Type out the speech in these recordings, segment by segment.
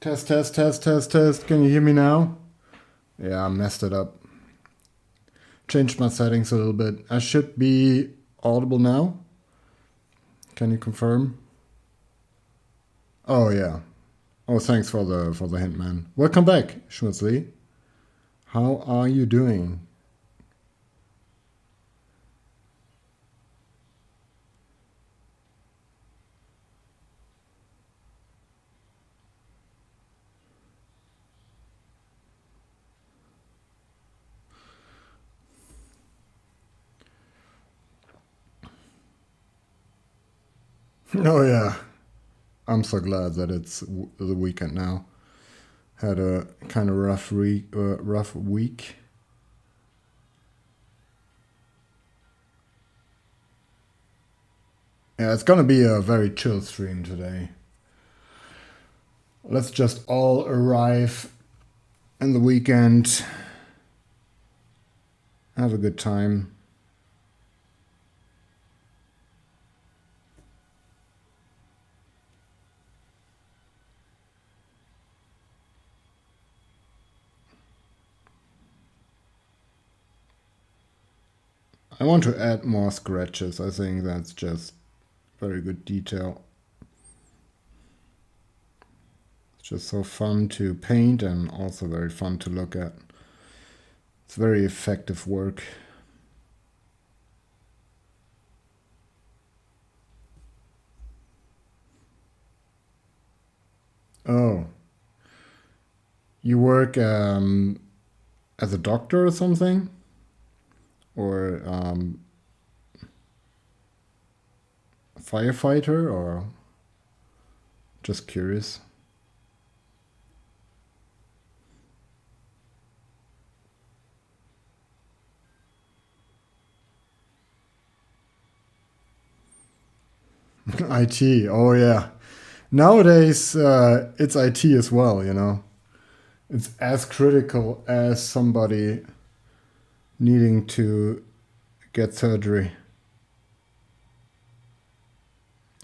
Test, test, test, test, test. Can you hear me now? Yeah, I messed it up. Changed my settings a little bit. I should be audible now. Can you confirm? Oh yeah. Oh, thanks for the hint, man. Welcome back, Schmutzli. How are you doing? Oh yeah. I'm so glad that it's the weekend now. Had a kind of rough week. Yeah, it's gonna be a very chill stream today. Let's just all arrive in the weekend, have a good time. I want to add more scratches. I think that's just very good detail. It's just so fun to paint and also very fun to look at. It's very effective work. Oh, you work as a doctor or something? Or firefighter, or just curious? IT, oh yeah. Nowadays, it's IT as well, you know. It's as critical as somebody needing to get surgery.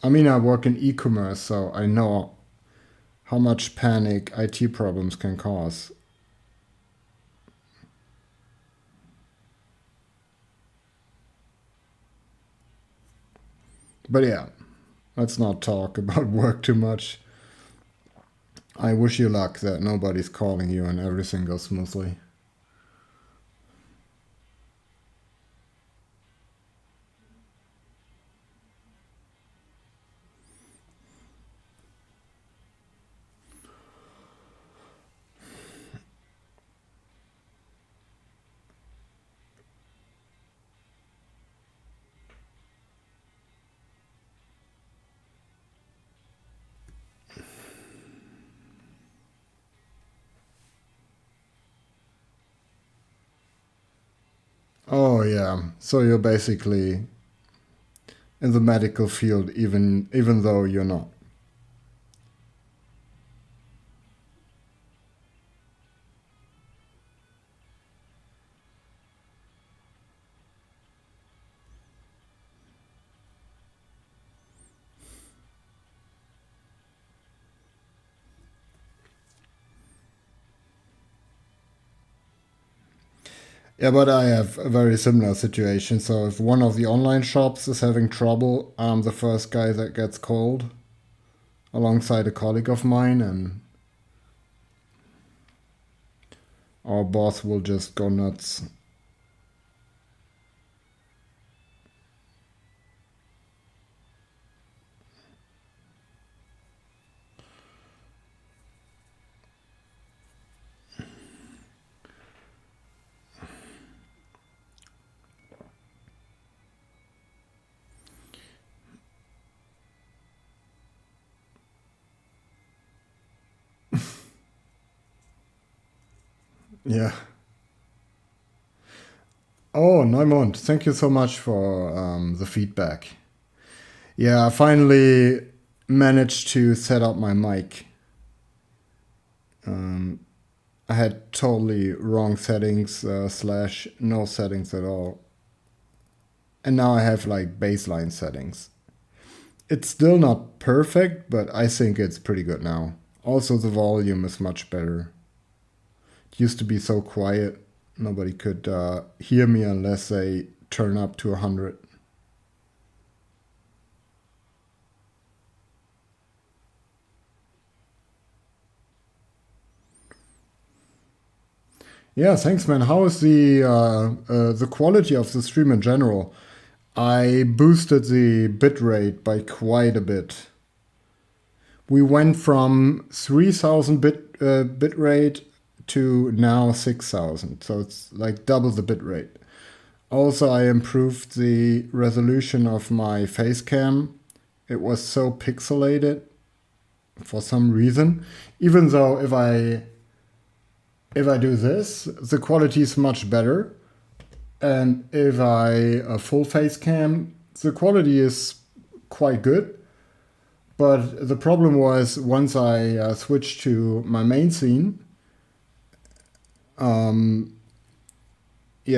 I mean, I work in e-commerce, so I know how much panic IT problems can cause. But yeah, let's not talk about work too much. I wish you luck that nobody's calling you and everything goes smoothly. Oh yeah, so you're basically in the medical field even though you're not. Yeah, but I have a very similar situation. So if one of the online shops is having trouble, I'm the first guy that gets called alongside a colleague of mine, and our boss will just go nuts. Yeah. Oh, Neumond, thank you so much for the feedback. Yeah, I finally managed to set up my mic. I had totally wrong settings, slash no settings at all. And now I have like baseline settings. It's still not perfect, but I think it's pretty good now. Also, the volume is much better. It used to be so quiet, nobody could hear me unless they turn up to 100. Yeah, thanks, man. How is the quality of the stream in general? I boosted the bitrate by quite a bit. We went from 3000 bitrate to now 6000, so it's like double the bitrate. Also, I improved the resolution of my face cam. It was so pixelated for some reason. Even though if I do this, the quality is much better. And if I full face cam, the quality is quite good. But the problem was once I switched to my main scene, yeah,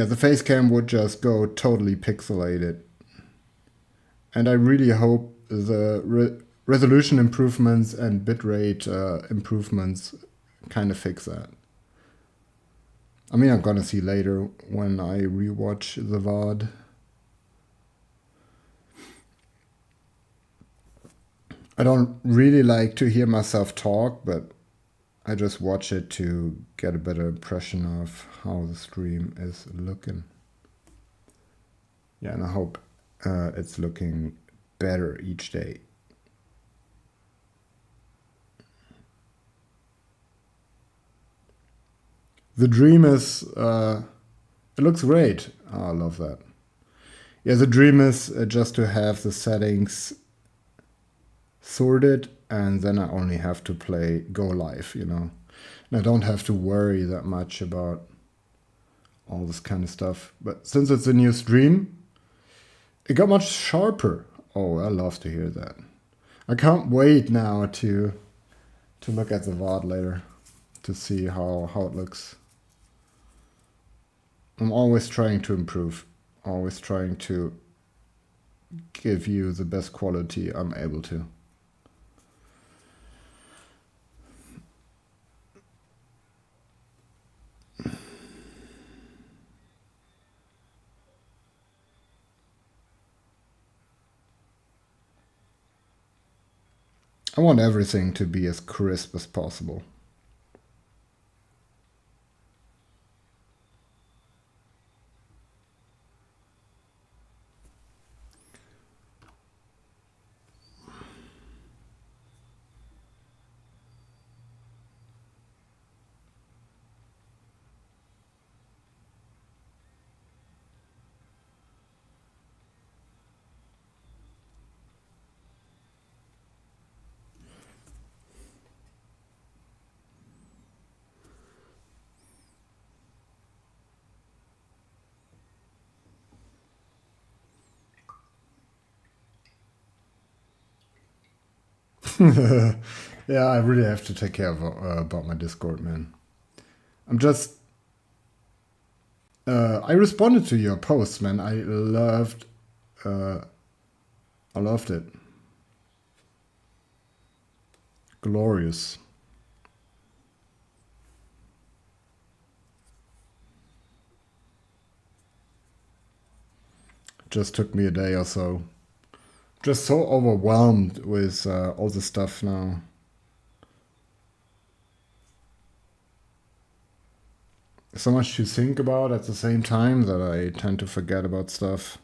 the face cam would just go totally pixelated. And I really hope the resolution improvements and bitrate improvements kind of fix that. I mean, I'm gonna see later when I rewatch the VOD. I don't really like to hear myself talk, but I just watch it to get a better impression of how the stream is looking. Yeah, and I hope it's looking better each day. The dream is, it looks great. Oh, I love that. Yeah, the dream is just to have the settings sorted, and then I only have to go live, you know. And I don't have to worry that much about all this kind of stuff. But since it's a new stream, it got much sharper. Oh, I love to hear that. I can't wait now to look at the VOD later to see how it looks. I'm always trying to improve, always trying to give you the best quality I'm able to. I want everything to be as crisp as possible. Yeah, I really have to take care of about my Discord, man. I'm just. I responded to your post, man. I loved it. Glorious. Just took me a day or so. Just so overwhelmed with all the stuff now. So much to think about at the same time that I tend to forget about stuff.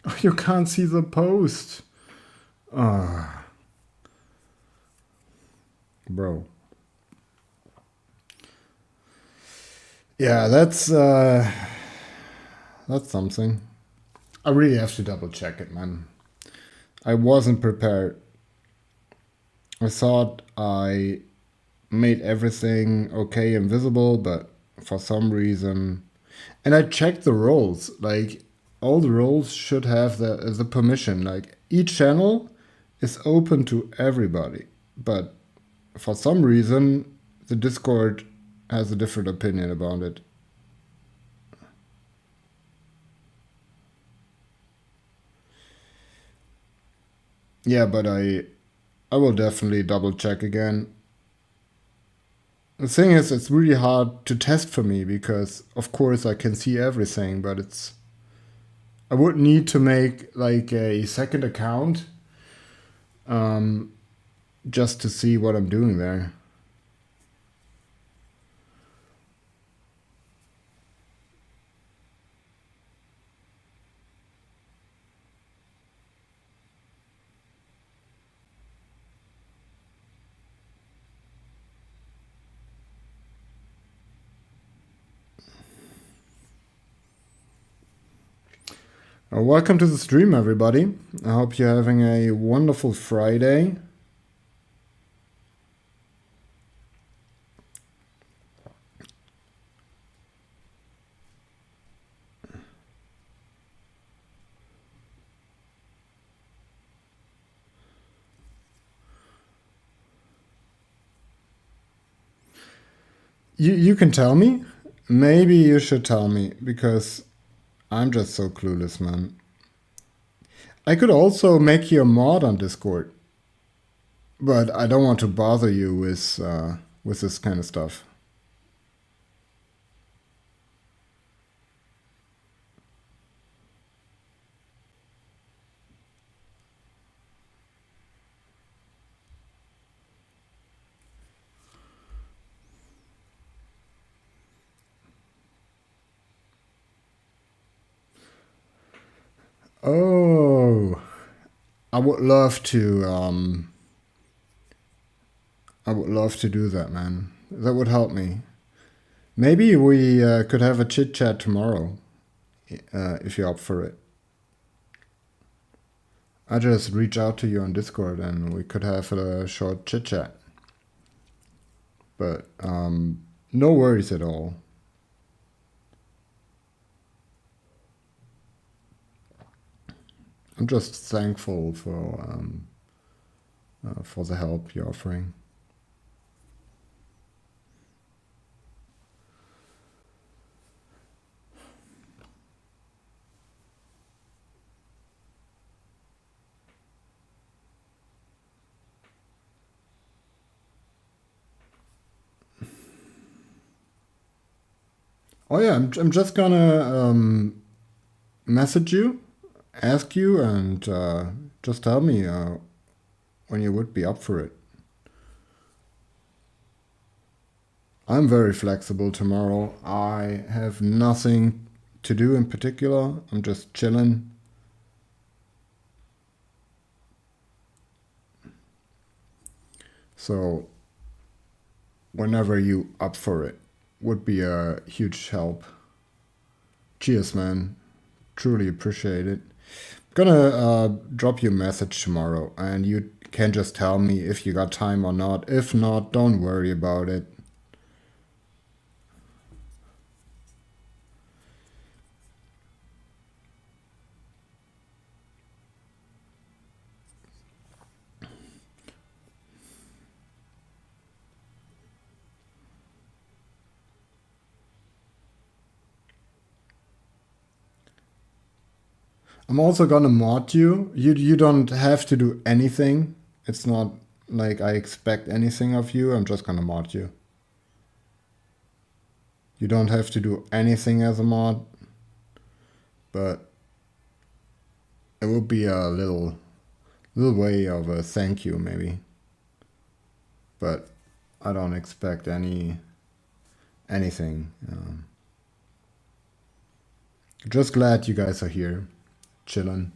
Oh, you can't see the post. Ah, bro. Yeah, that's something. I really have to double check it, man. I wasn't prepared. I thought I made everything okay and visible, but for some reason, And I checked the roles. Like all the roles should have the permission. Like each channel is open to everybody. But for some reason, the Discord has a different opinion about it. Yeah, but I will definitely double check again. The thing is, it's really hard to test for me because, of course, I can see everything, but I would need to make like a second account um, just to see what I'm doing there. Welcome to the stream, everybody. I hope you're having a wonderful Friday. You can tell me. Maybe you should tell me because I'm just so clueless, man. I could also make you a mod on Discord, but I don't want to bother you with this kind of stuff. Oh, I would love to. I would love to do that, man. That would help me. Maybe we could have a chit chat tomorrow, if you're up for it. I just reach out to you on Discord and we could have a short chit chat. But no worries at all. I'm just thankful for the help you're offering. Oh yeah, I'm just gonna message you, ask you, and just tell me when you would be up for it. I'm very flexible tomorrow. I have nothing to do in particular. I'm just chilling. So whenever you up for it would be a huge help. Cheers, man. Truly appreciate it. I'm gonna drop you a message tomorrow and you can just tell me if you got time or not. If not, don't worry about it. I'm also gonna mod you. You don't have to do anything. It's not like I expect anything of you. I'm just gonna mod you. You don't have to do anything as a mod, but it would be a little way of a thank you maybe. But I don't expect anything. Just glad you guys are here, chilling.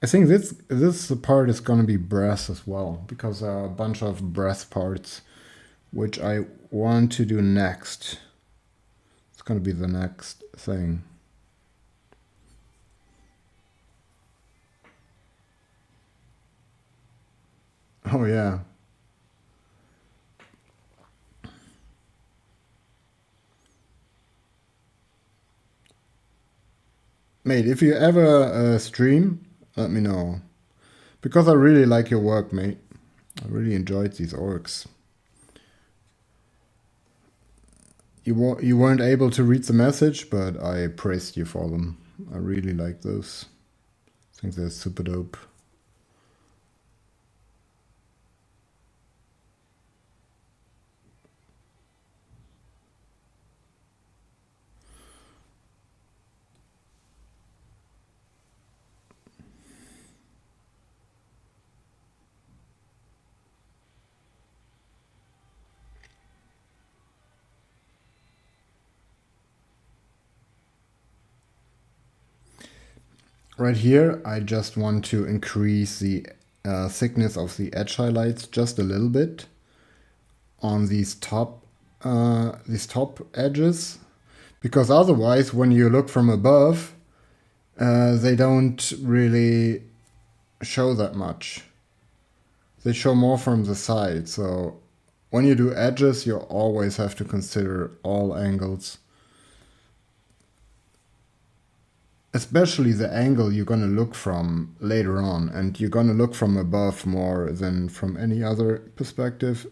I think this part is gonna be brass as well because there are a bunch of brass parts which I want to do next. It's gonna be the next thing. Oh yeah. Mate, if you ever stream, let me know. Because I really like your work, mate. I really enjoyed these orcs. You weren't able to read the message, but I praised you for them. I really like those. I think they're super dope. Right here, I just want to increase the thickness of the edge highlights just a little bit on these top edges, because otherwise, when you look from above, they don't really show that much. They show more from the side. So when you do edges, you always have to consider all angles. Especially the angle you're going to look from later on, and you're going to look from above more than from any other perspective.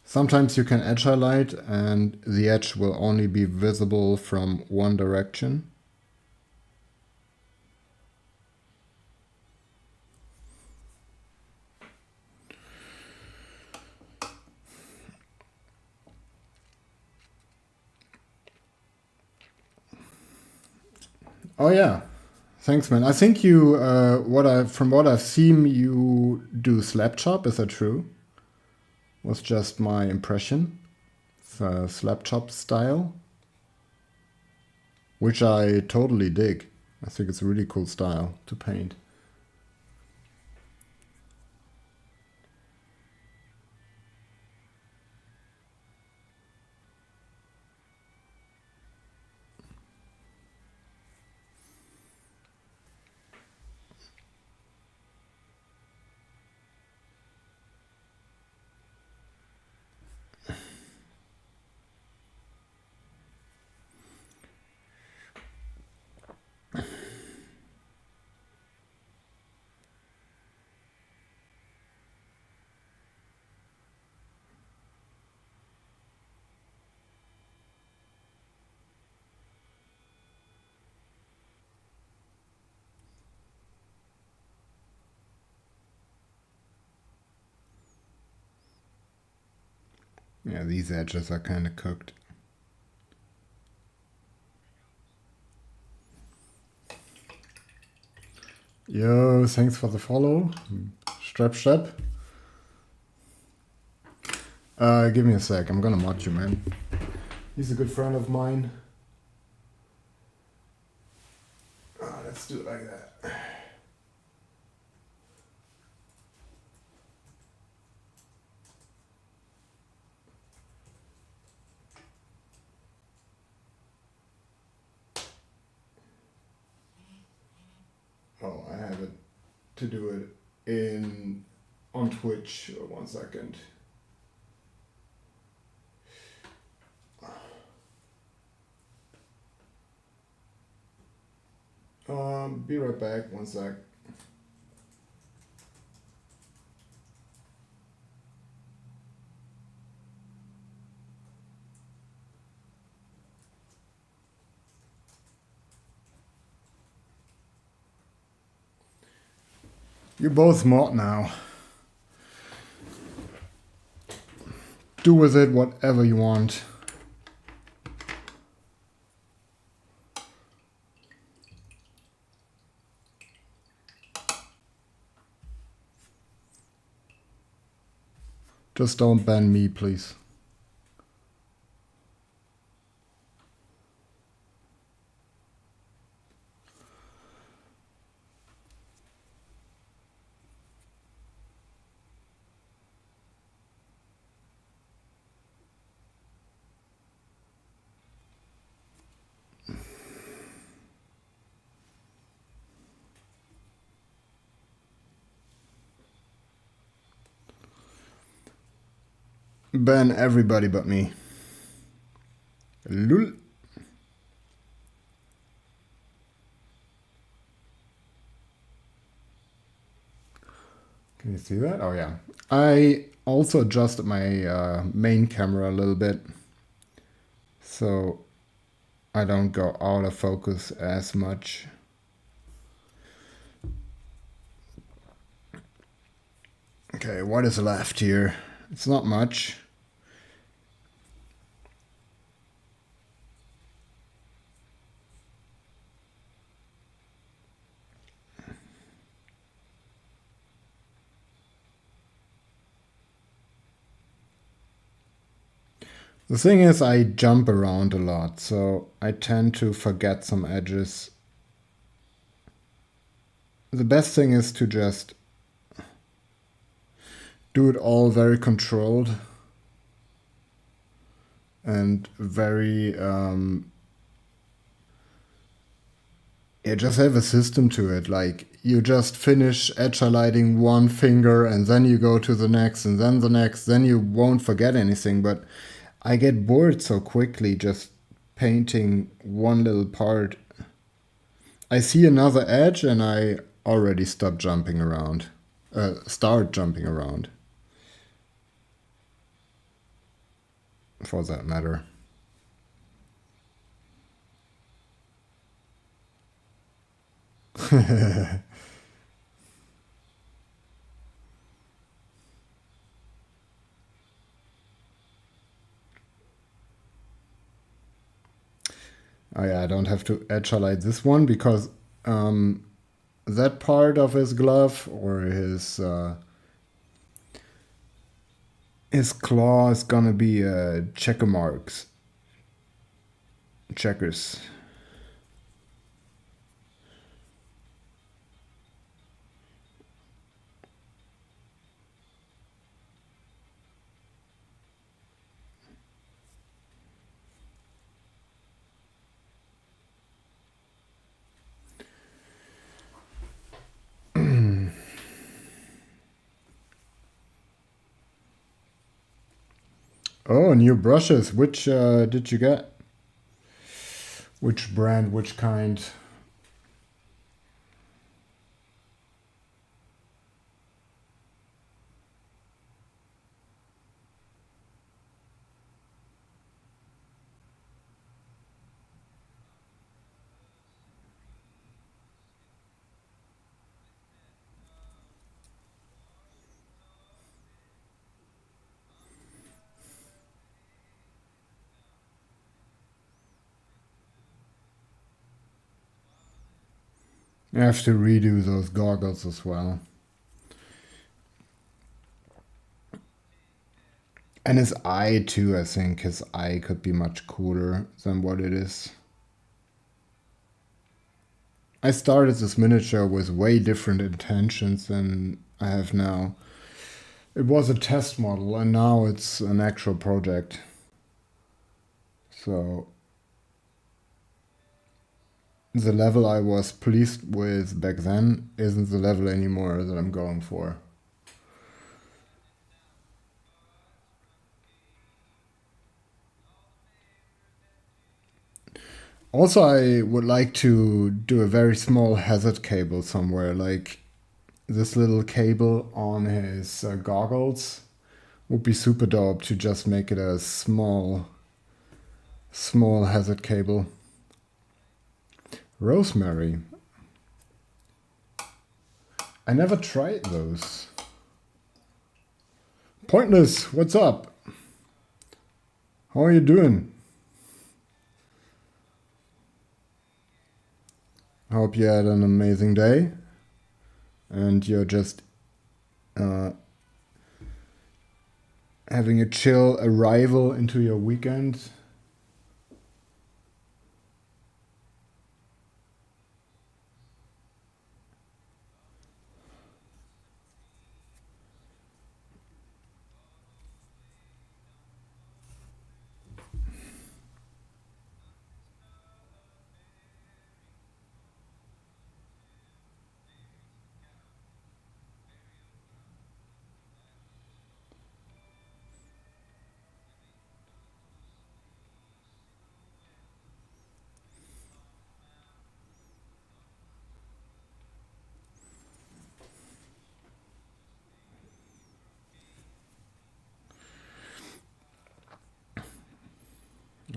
Sometimes you can edge highlight and the edge will only be visible from one direction. Oh yeah, thanks, man. I think you, from what I've seen, you do slap chop. Is that true? Was just my impression. The slap chop style, which I totally dig. I think it's a really cool style to paint. Yeah, these edges are kind of cooked. Yo, thanks for the follow. Strap. Give me a sec. I'm gonna mod you, man. He's a good friend of mine. Let's do it like that. Oh, I have it to do it on Twitch. 1 second. Be right back. 1 sec. You both mod now. Do with it whatever you want. Just don't ban me, please. Ban everybody but me. Lul. Can you see that? Oh yeah. I also adjusted my main camera a little bit, so I don't go out of focus as much. Okay, what is left here? It's not much. The thing is, I jump around a lot, so I tend to forget some edges. The best thing is to just do it all very controlled and very, just have a system to it. Like, you just finish edge highlighting one finger and then you go to the next and then the next, then you won't forget anything. But I get bored so quickly just painting one little part. I see another edge and I already stop jumping around. Start jumping around. For that matter. Oh yeah, I don't have to edge highlight this one because that part of his glove or his claw is gonna be checker marks. Checkers. Oh, new brushes. Which did you get? Which brand, which kind? I have to redo those goggles as well. And his eye too, I think his eye could be much cooler than what it is. I started this miniature with way different intentions than I have now. It was a test model and now it's an actual project. So the level I was pleased with back then isn't the level anymore that I'm going for. Also, I would like to do a very small hazard cable somewhere, like this little cable on his goggles would be super dope to just make it a small hazard cable. Rosemary. I never tried those. Pointless, what's up? How are you doing? I hope you had an amazing day and you're just having a chill arrival into your weekend.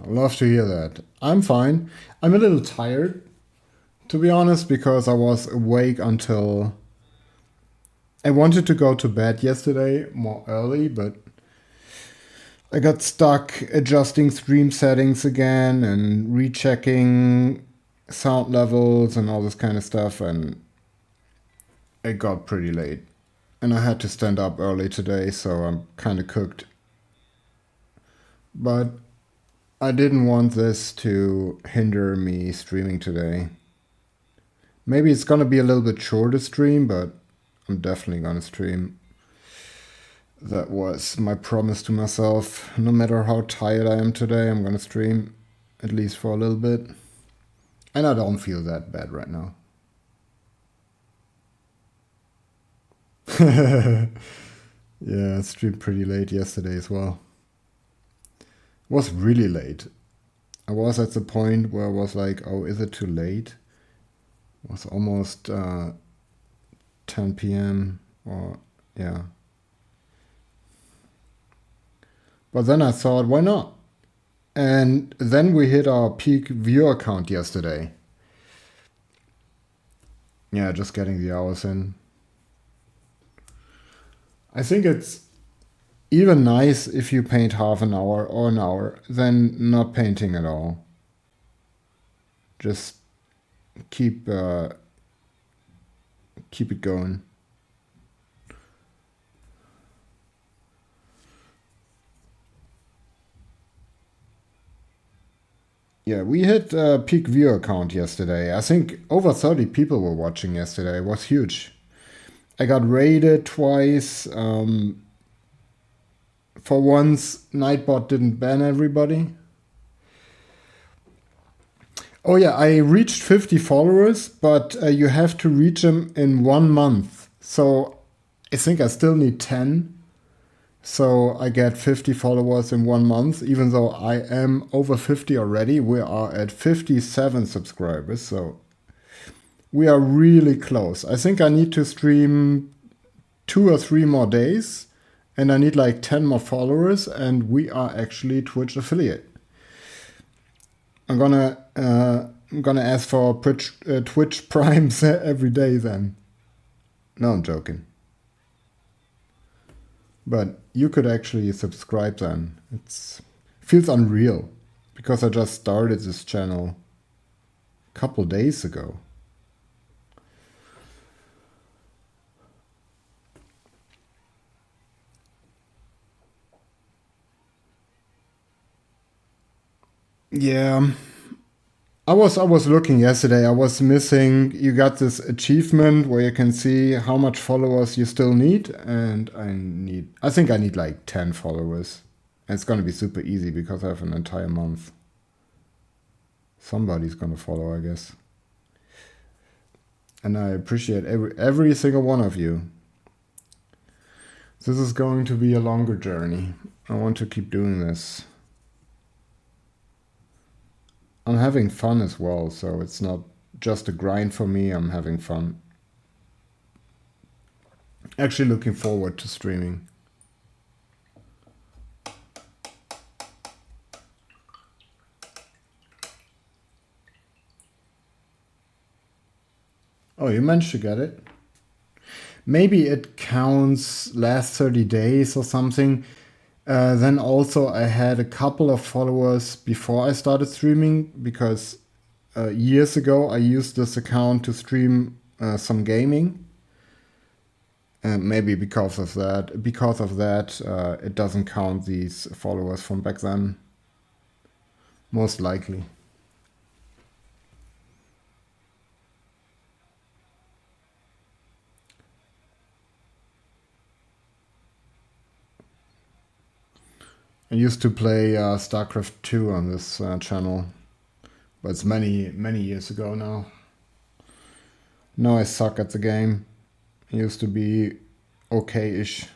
I love to hear that. I'm fine. I'm a little tired, to be honest, because I was awake until... I wanted to go to bed yesterday more early, but I got stuck adjusting stream settings again and rechecking sound levels and all this kind of stuff, and it got pretty late. And I had to stand up early today, so I'm kind of cooked. But I didn't want this to hinder me streaming today. Maybe it's gonna be a little bit shorter stream, but I'm definitely gonna stream. That was my promise to myself. No matter how tired I am today, I'm gonna stream, at least for a little bit. And I don't feel that bad right now. Yeah, I streamed pretty late yesterday as well. It was really late. I was at the point where I was like, oh, is it too late? It was almost 10 p.m. or, yeah. But then I thought, why not? And then we hit our peak viewer count yesterday. Yeah, just getting the hours in. I think it's even nice if you paint half an hour or an hour than not painting at all. Just keep it going. Yeah, we hit peak viewer count yesterday. I think over 30 people were watching yesterday. It was huge. I got raided twice. For once, Nightbot didn't ban everybody. Oh yeah, I reached 50 followers, but you have to reach them in 1 month. So I think I still need 10. So I get 50 followers in 1 month, even though I am over 50 already. We are at 57 subscribers, so we are really close. I think I need to stream 2 or 3 more days, and I need like 10 more followers, and we are actually Twitch affiliate. I'm gonna ask for Twitch Primes every day then. No, I'm joking. But you could actually subscribe then. It feels unreal because I just started this channel a couple days ago. Yeah. I was looking yesterday. I was missing. You got this achievement where you can see how much followers you still need, and I think I need like 10 followers. And it's gonna be super easy because I have an entire month. Somebody's gonna follow, I guess. And I appreciate every single one of you. This is going to be a longer journey. I want to keep doing this. I'm having fun as well, so it's not just a grind for me, I'm having fun. Actually looking forward to streaming. Oh, you managed to get it? Maybe it counts last 30 days or something. Then also I had a couple of followers before I started streaming because years ago I used this account to stream some gaming. Maybe because of that, it doesn't count these followers from back then. Most likely. I used to play StarCraft 2 on this channel, but it's many years ago now. Now I suck at the game. I used to be okay-ish.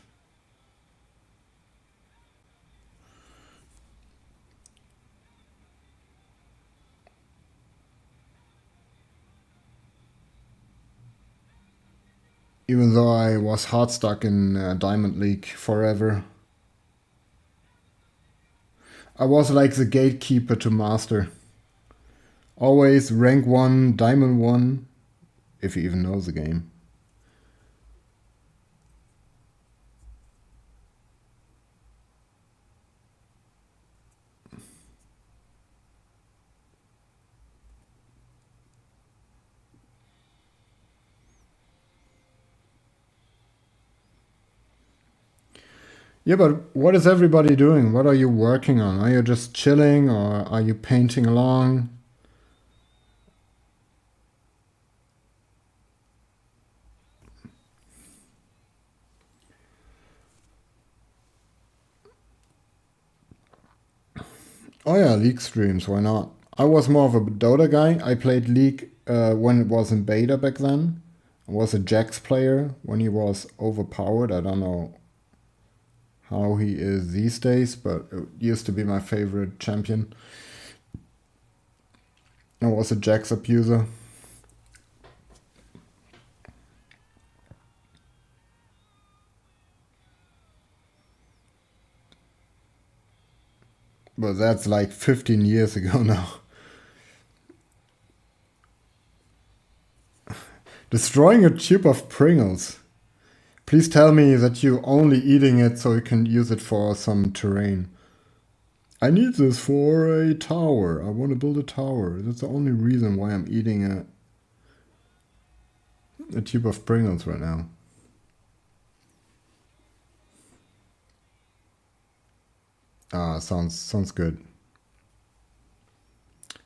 Even though I was hard stuck in Diamond League forever. I was like the gatekeeper to master. Always rank 1, diamond 1, if you even know the game. Yeah, but what is everybody doing? What are you working on? Are you just chilling or are you painting along? Oh yeah, League streams, why not? I was more of a Dota guy. I played League when it was in beta back then. I was a Jax player when he was overpowered. I don't know how he is these days, but it used to be my favorite champion. I was a Jax abuser. But that's like 15 years ago now. Destroying a tube of Pringles. Please tell me that you're only eating it so you can use it for some terrain. I need this for a tower. I want to build a tower. That's the only reason why I'm eating a tube of Pringles right now. Ah, sounds good.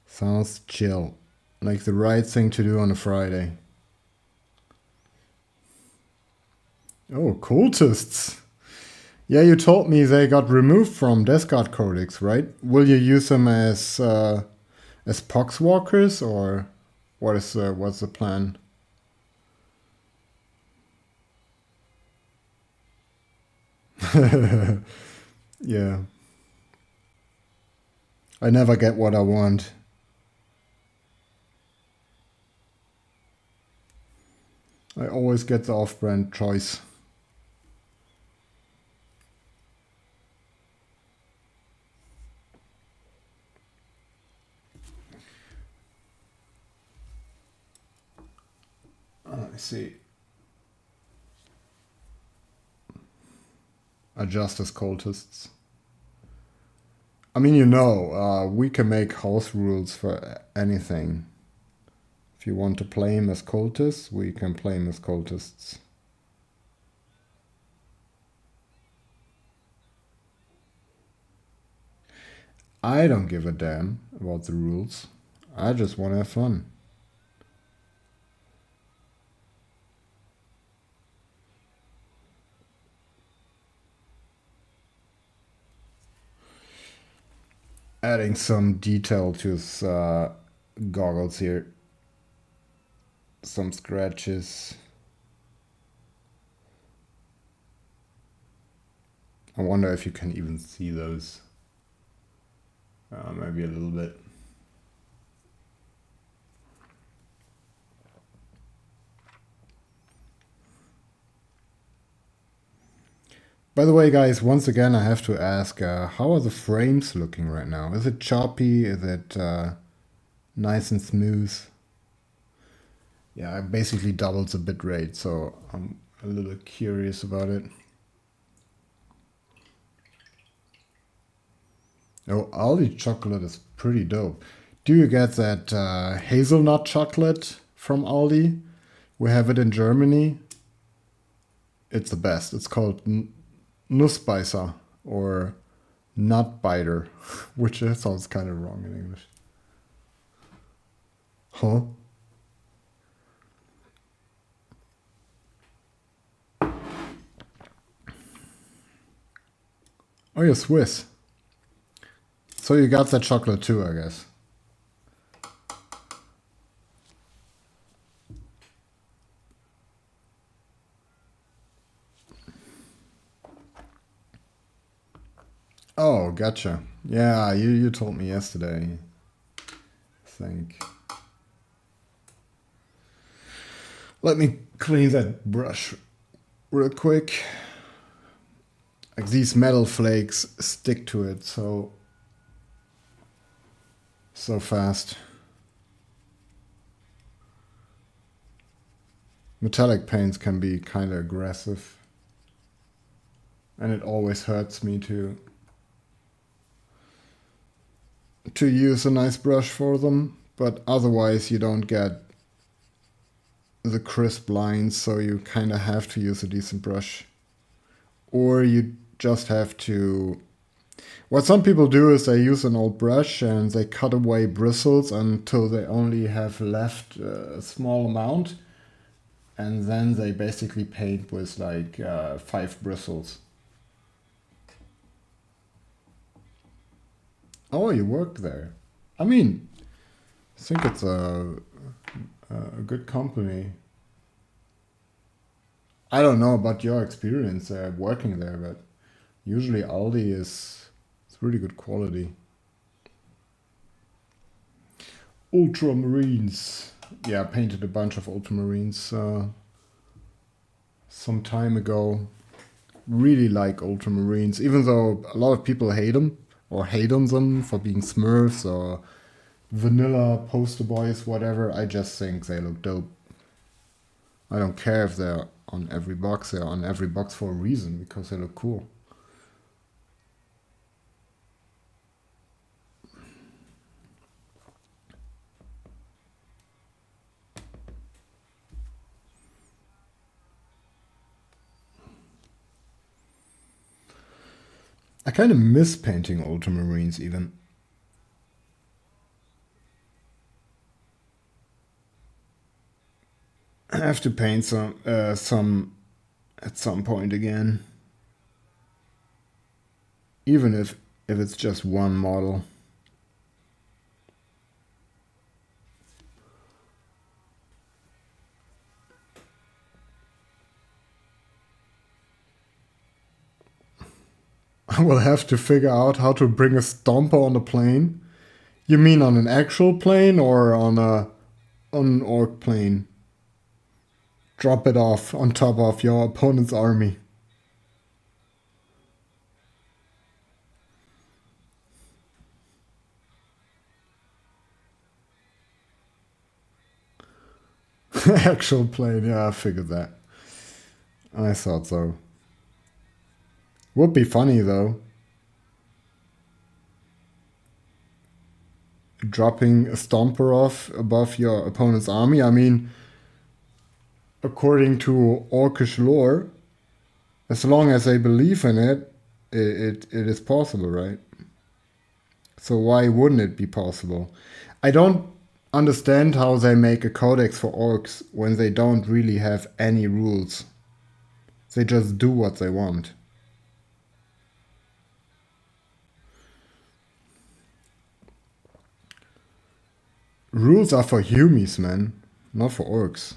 Sounds chill. Like the right thing to do on a Friday. Oh, cultists. Yeah, you told me they got removed from Discard Codex, right? Will you use them as poxwalkers, or what's the plan? Yeah. I never get what I want. I always get the off-brand choice. Let me see. Adjust as cultists. I mean, we can make house rules for anything. If you want to play him as cultists, we can play him as cultists. I don't give a damn about the rules. I just want to have fun. Adding some detail to his goggles here. Some scratches. I wonder if you can even see those. Maybe a little bit. By the way, guys, once again, I have to ask, how are the frames looking right now? Is it choppy? Is it nice and smooth? Yeah, I basically doubled the bitrate, so I'm a little curious about it. Oh, Aldi chocolate is pretty dope. Do you get that hazelnut chocolate from Aldi? We have it in Germany. It's the best. It's called Nussbeißer or Nut Biter, which sounds kind of wrong in English. Huh? Oh, you're Swiss. So you got that chocolate too, I guess. Oh, gotcha. Yeah, you told me yesterday, I think. Let me clean that brush real quick. Like these metal flakes stick to it, so so fast. Metallic paints can be kind of aggressive. And it always hurts me to use a nice brush for them. But otherwise you don't get the crisp lines, so you kind of have to use a decent brush. Or you just have to... What some people do is they use an old brush and they cut away bristles until they only have left a small amount. And then they basically paint with like 5 bristles. Oh, you worked there. I mean, I think it's a good company. I don't know about your experience working there, but usually Aldi is really good quality. Ultramarines. Yeah, I painted a bunch of ultramarines some time ago. Really like ultramarines, even though a lot of people hate them or hate on them for being Smurfs or vanilla poster boys, whatever. I just think they look dope. I don't care if they're on every box. They're on every box for a reason, because they look cool. I kind of miss painting ultramarines even. I have to paint some at some point again. Even if it's just one model. I will have to figure out how to bring a stomper on a plane. You mean on an actual plane or on an orc plane? Drop it off on top of your opponent's army. Actual plane, yeah, I figured that. I thought so. Would be funny though. Dropping a stomper off above your opponent's army. I mean, according to orcish lore, as long as they believe in it, it is possible, right? So why wouldn't it be possible? I don't understand how they make a codex for orcs when they don't really have any rules. They just do what they want. Rules are for humies, man, not for orcs.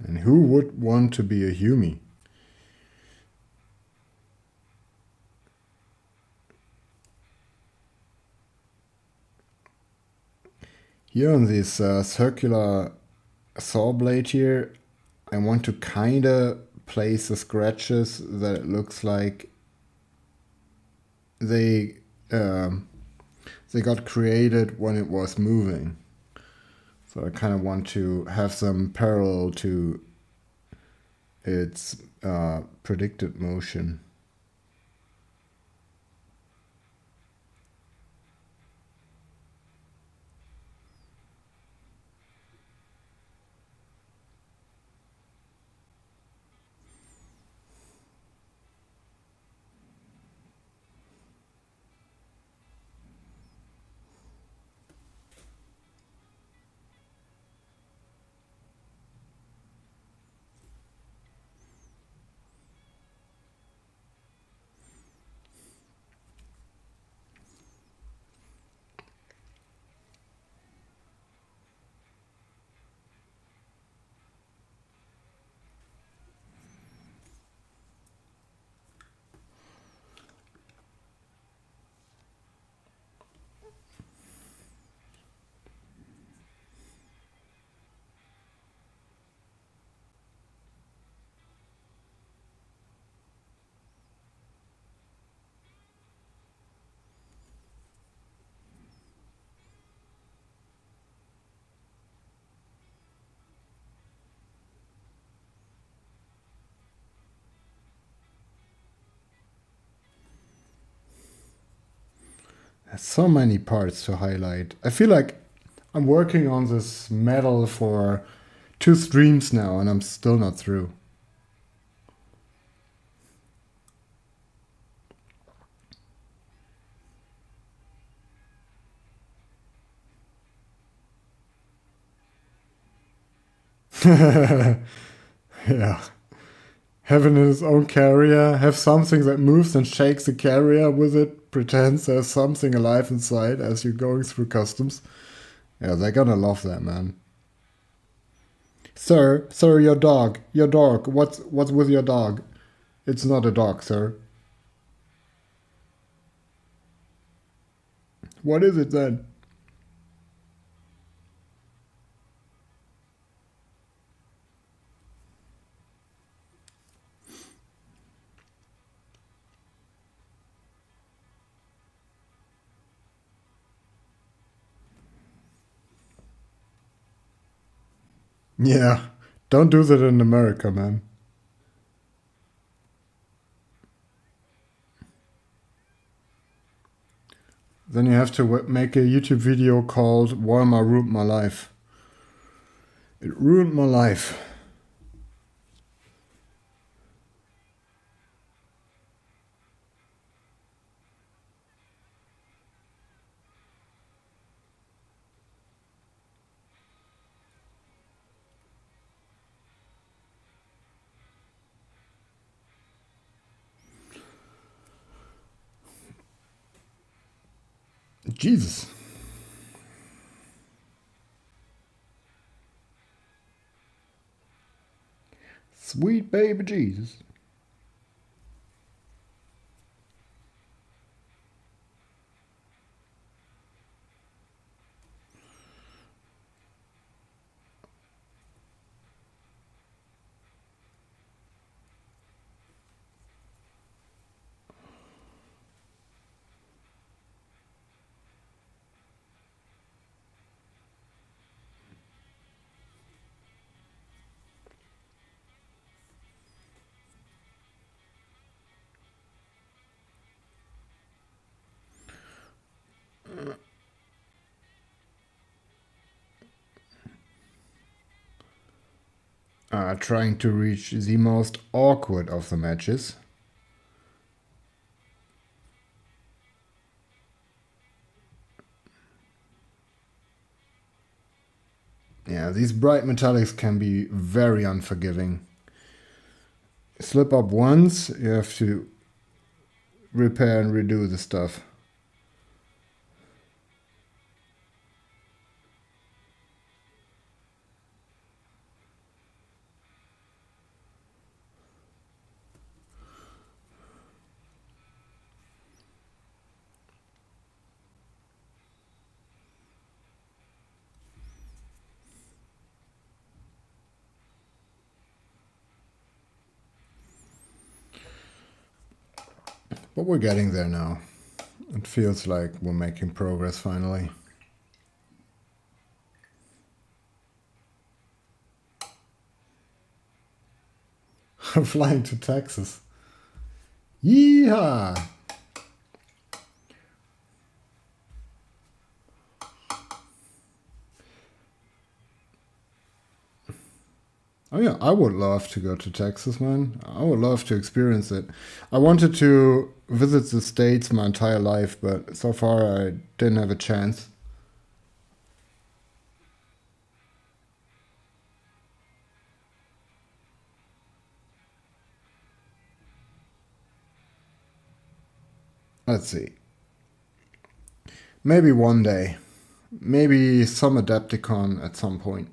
And who would want to be a humie? Here on this circular saw blade here, I want to kinda place the scratches that it looks like they got created when it was moving. So I kind of want to have some parallel to its predicted motion. So many parts to highlight. I feel like I'm working on this medal for 2 streams now and I'm still not through. Yeah. Having his own carrier, have something that moves and shakes the carrier with it, pretends there's something alive inside as you're going through customs. Yeah, they're gonna love that, man. Sir, your dog, what's with your dog? It's not a dog, sir. What is it then? Yeah, don't do that in America, man. Then you have to make a YouTube video called Walmart Ruined My Life. It ruined my life. Jesus. Sweet baby Jesus. Trying to reach the most awkward of the matches. Yeah, these bright metallics can be very unforgiving. Slip up once, you have to repair and redo the stuff. But we're getting there now. It feels like we're making progress finally. I'm flying to Texas. Yeehaw! Oh yeah, I would love to go to Texas, man. I would love to experience it. I wanted to visit the States my entire life, but so far I didn't have a chance. Let's see. Maybe one day. Maybe some Adepticon at some point.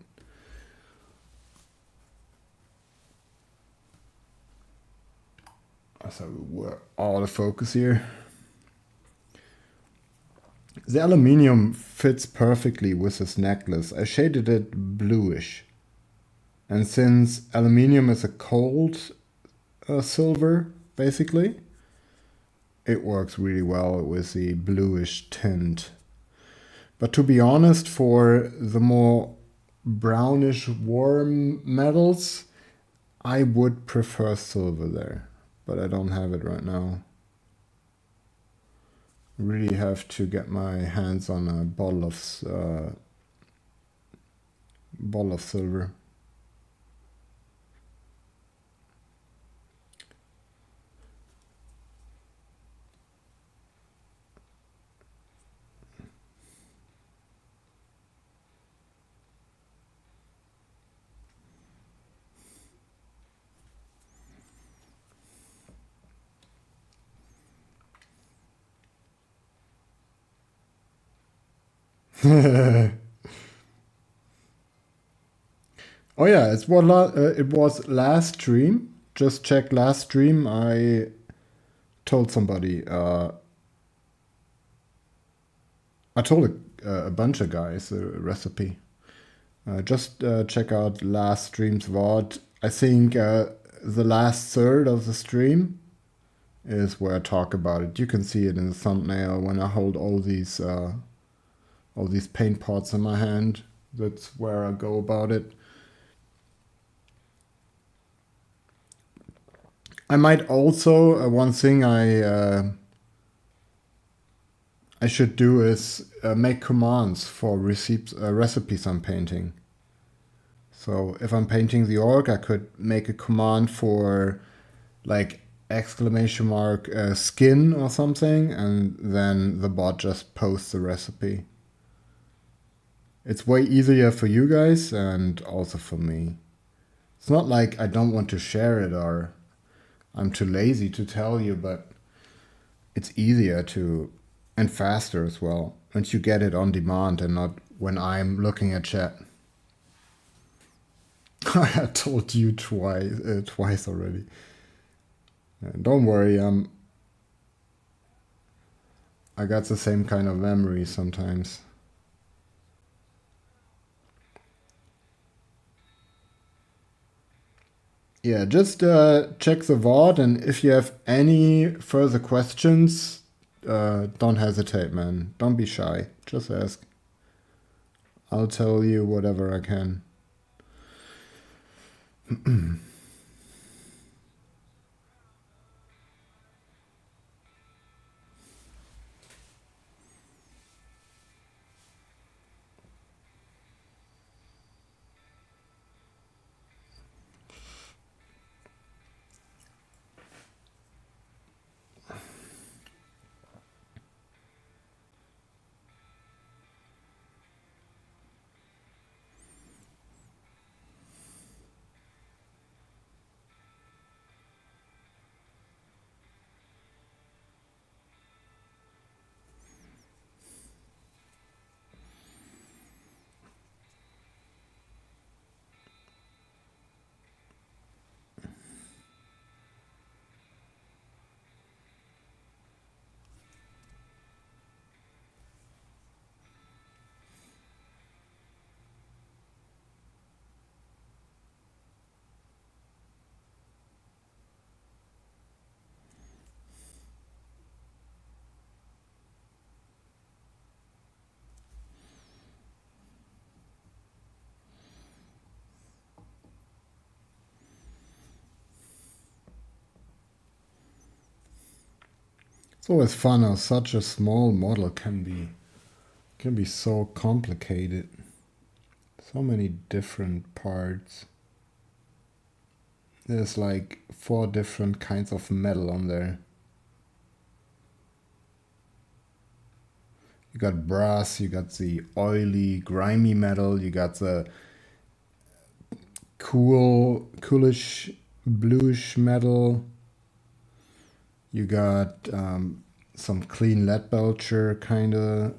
So we're all the focus here. The aluminium fits perfectly with this necklace. I shaded it bluish. And since aluminium is a cold silver, basically, it works really well with the bluish tint. But to be honest, for the more brownish warm metals, I would prefer silver there. But I don't have it right now. really have to get my hands on a bottle of silver. Oh yeah, it was last stream. Just check last stream. I told somebody. I told a bunch of guys the recipe. Just check out last stream's VOD. I think the last third of the stream is where I talk about it. You can see it in the thumbnail when I hold all these paint pots in my hand. That's where I go about it. I might also one thing I should do is make commands for recipes I'm painting. So if I'm painting the orc, I could make a command for like exclamation mark skin or something, and then the bot just posts the recipe. It's way easier for you guys and also for me. It's not like I don't want to share it or I'm too lazy to tell you, but it's easier to and faster as well once you get it on demand and not when I'm looking at chat. I told you twice already. Don't worry, I got the same kind of memory sometimes. Yeah, just check the VOD, and if you have any further questions, don't hesitate, man. Don't be shy. Just ask. I'll tell you whatever I can. It's always fun how such a small model can be so complicated. So many different parts. There's like 4 different kinds of metal on there. You got brass, you got the oily, grimy metal, you got the coolish, bluish metal. You got some clean lead belcher kind of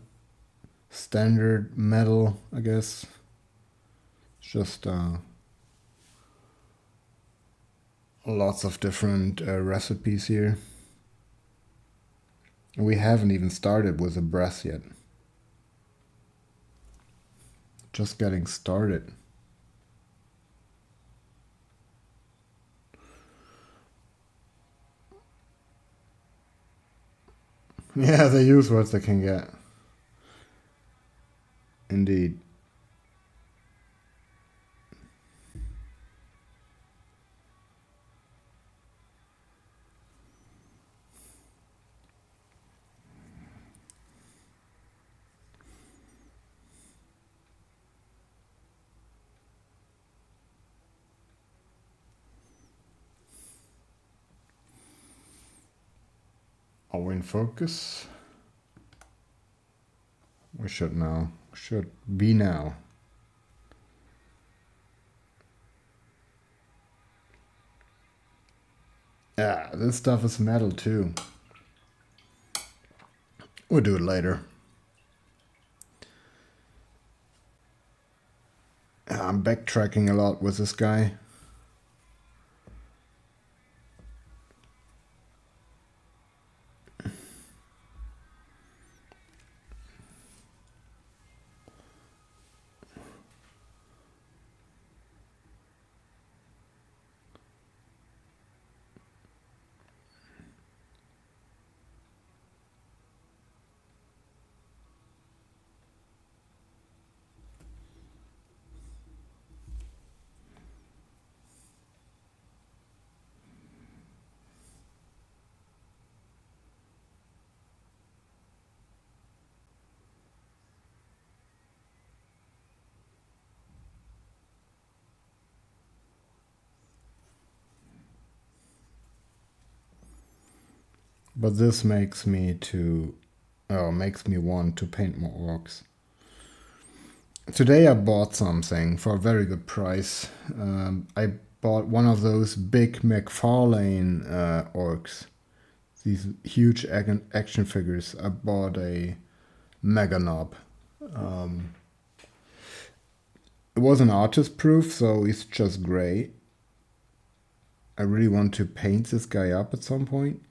standard metal, I guess. It's just lots of different recipes here. And we haven't even started with the brass yet. Just getting started. Yeah, they use what they can get. Indeed. Are we in focus? We should now. Should be now. Yeah, this stuff is metal too. We'll do it later. I'm backtracking a lot with this guy. But this makes me want to paint more orcs. Today I bought something for a very good price. I bought one of those big McFarlane orcs. These huge action figures. I bought a Mega Knob. It wasn't artist proof, so it's just gray. I really want to paint this guy up at some point.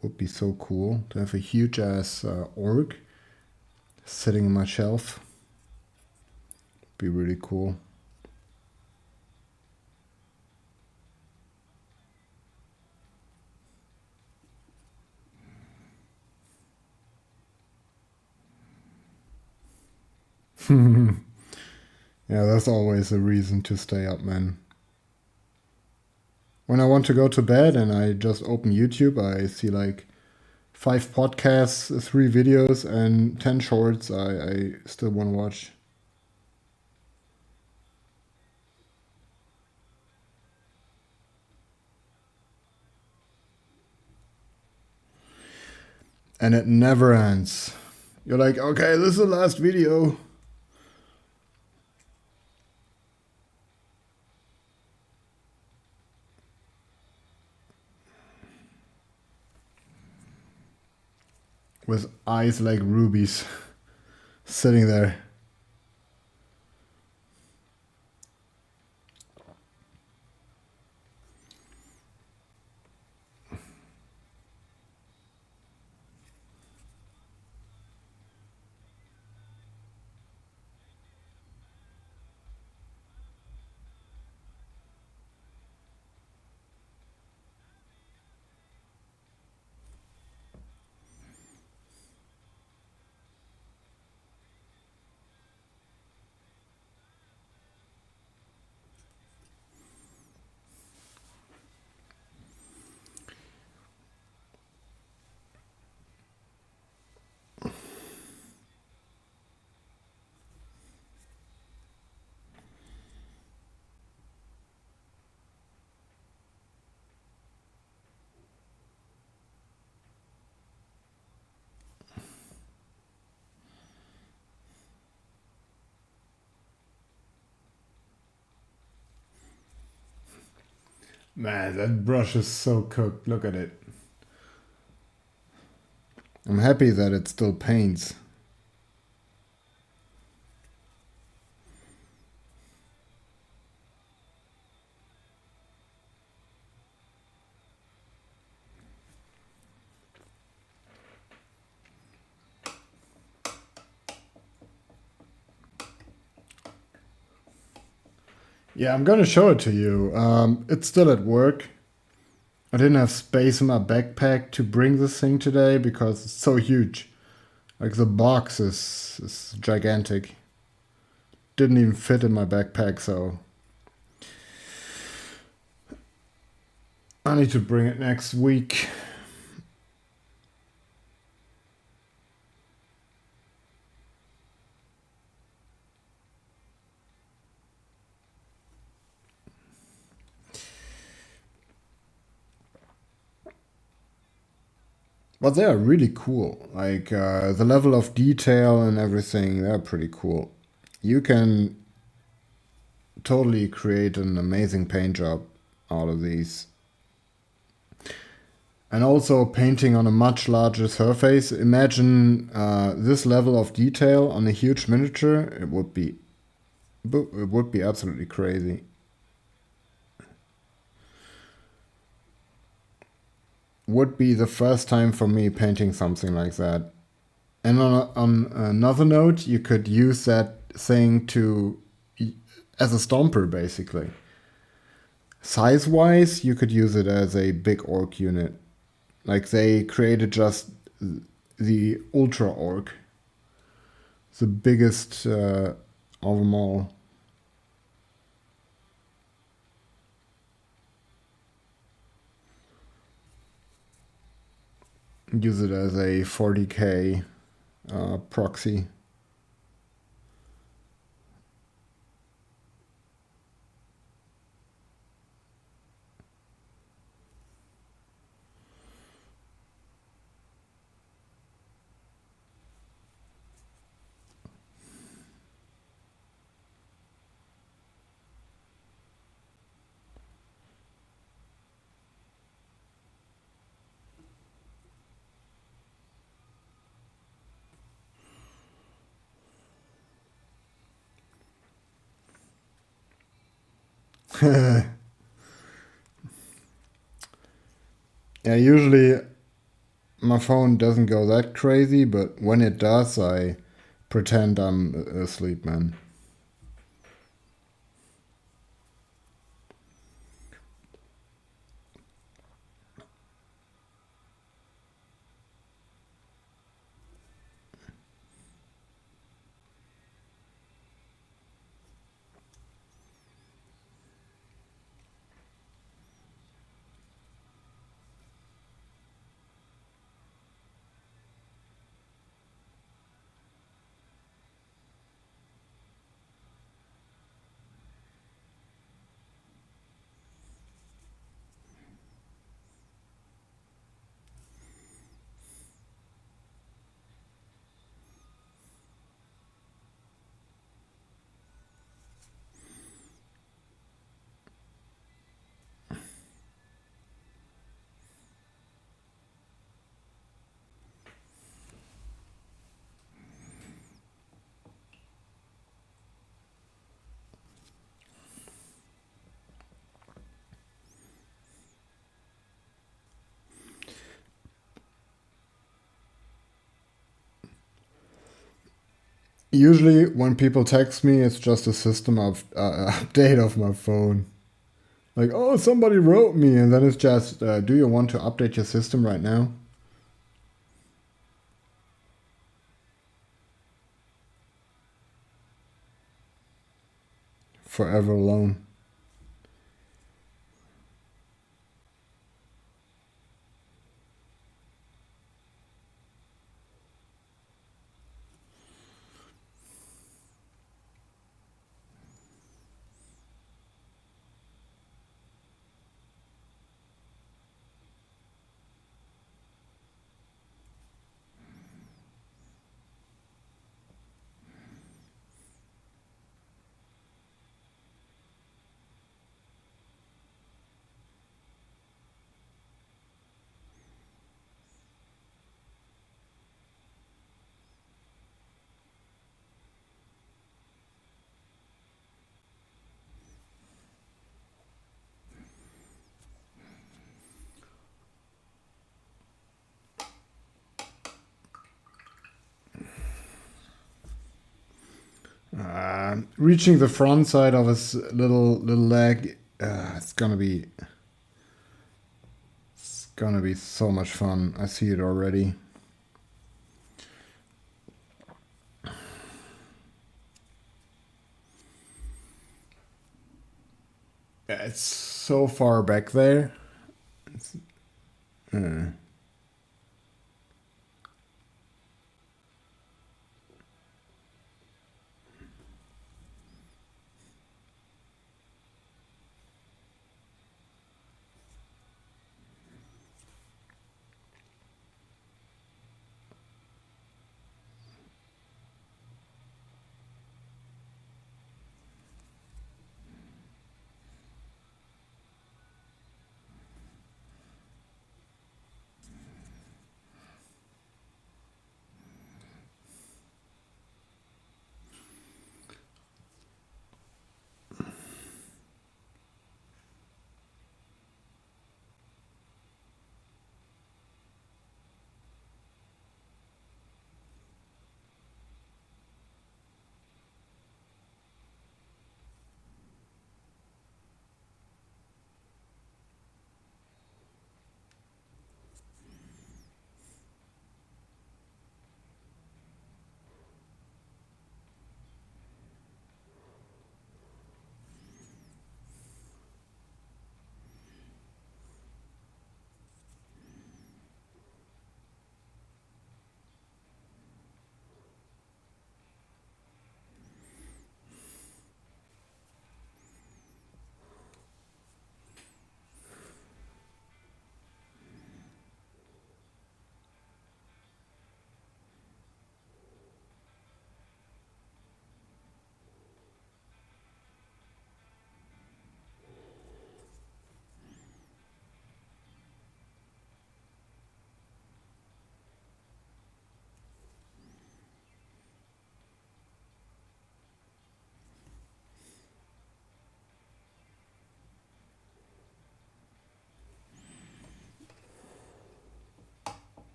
Would be so cool to have a huge ass orc sitting on my shelf. Be really cool. Yeah, that's always a reason to stay up, man. When I want to go to bed and I just open YouTube, I see like 5 podcasts, 3 videos, and 10 shorts I still want to watch. And it never ends. You're like, okay, this is the last video. With eyes like rubies sitting there. Man, that brush is so cooked. Look at it. I'm happy that it still paints. Yeah, I'm gonna show it to you. It's still at work. I didn't have space in my backpack to bring this thing today because it's so huge. Like the box is gigantic. Didn't even fit in my backpack, so I need to bring it next week. But they are really cool. Like the level of detail and everything, they're pretty cool. You can totally create an amazing paint job out of these. And also painting on a much larger surface. Imagine this level of detail on a huge miniature. It would be absolutely crazy. Would be the first time for me painting something like that. And on another note, you could use that thing to as a stomper basically. Size wise, you could use it as a big orc unit. Like they created just the ultra orc, the biggest of them all. Use it as a 40k proxy. Yeah, usually my phone doesn't go that crazy, but when it does, I pretend I'm asleep, man. Usually, when people text me, it's just a system of update of my phone. Like, oh, somebody wrote me, and then it's just, do you want to update your system right now? Forever alone. Reaching the front side of his little leg, it's gonna be so much fun. I see it already. Yeah, it's so far back there. It's, uh,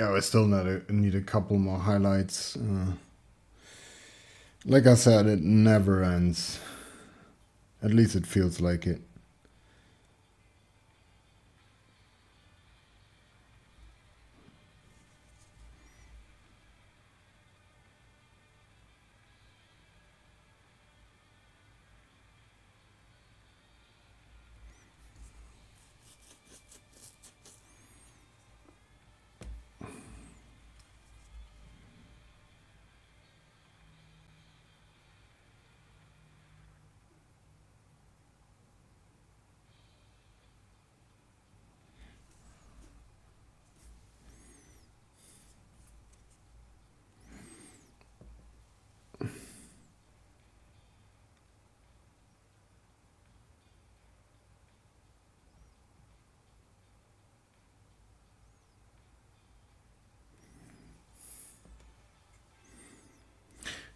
Oh, I still need a couple more highlights. Like I said, it never ends. At least it feels like it.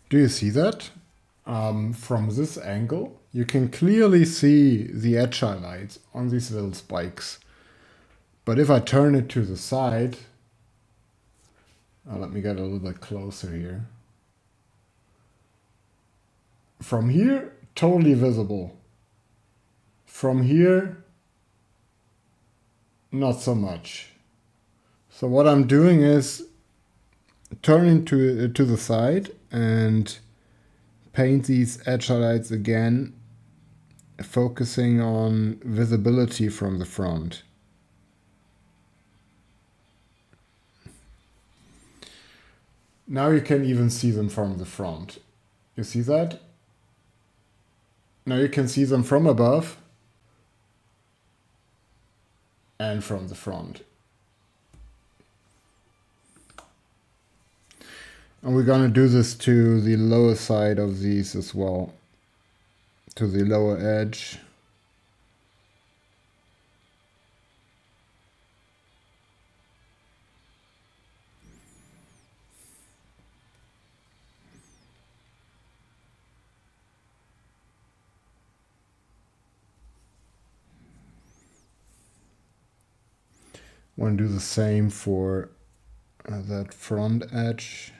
Do you see that? From this angle, you can clearly see the edge highlights on these little spikes. But if I turn it to the side, let me get a little bit closer here. From here, totally visible. From here, not so much. So what I'm doing is turning to the side and paint these edge highlights again, focusing on visibility from the front. Now you can even see them from the front. You see that? Now you can see them from above and from the front. And we're going to do this to the lower side of these as well, to the lower edge. Want to do the same for that front edge.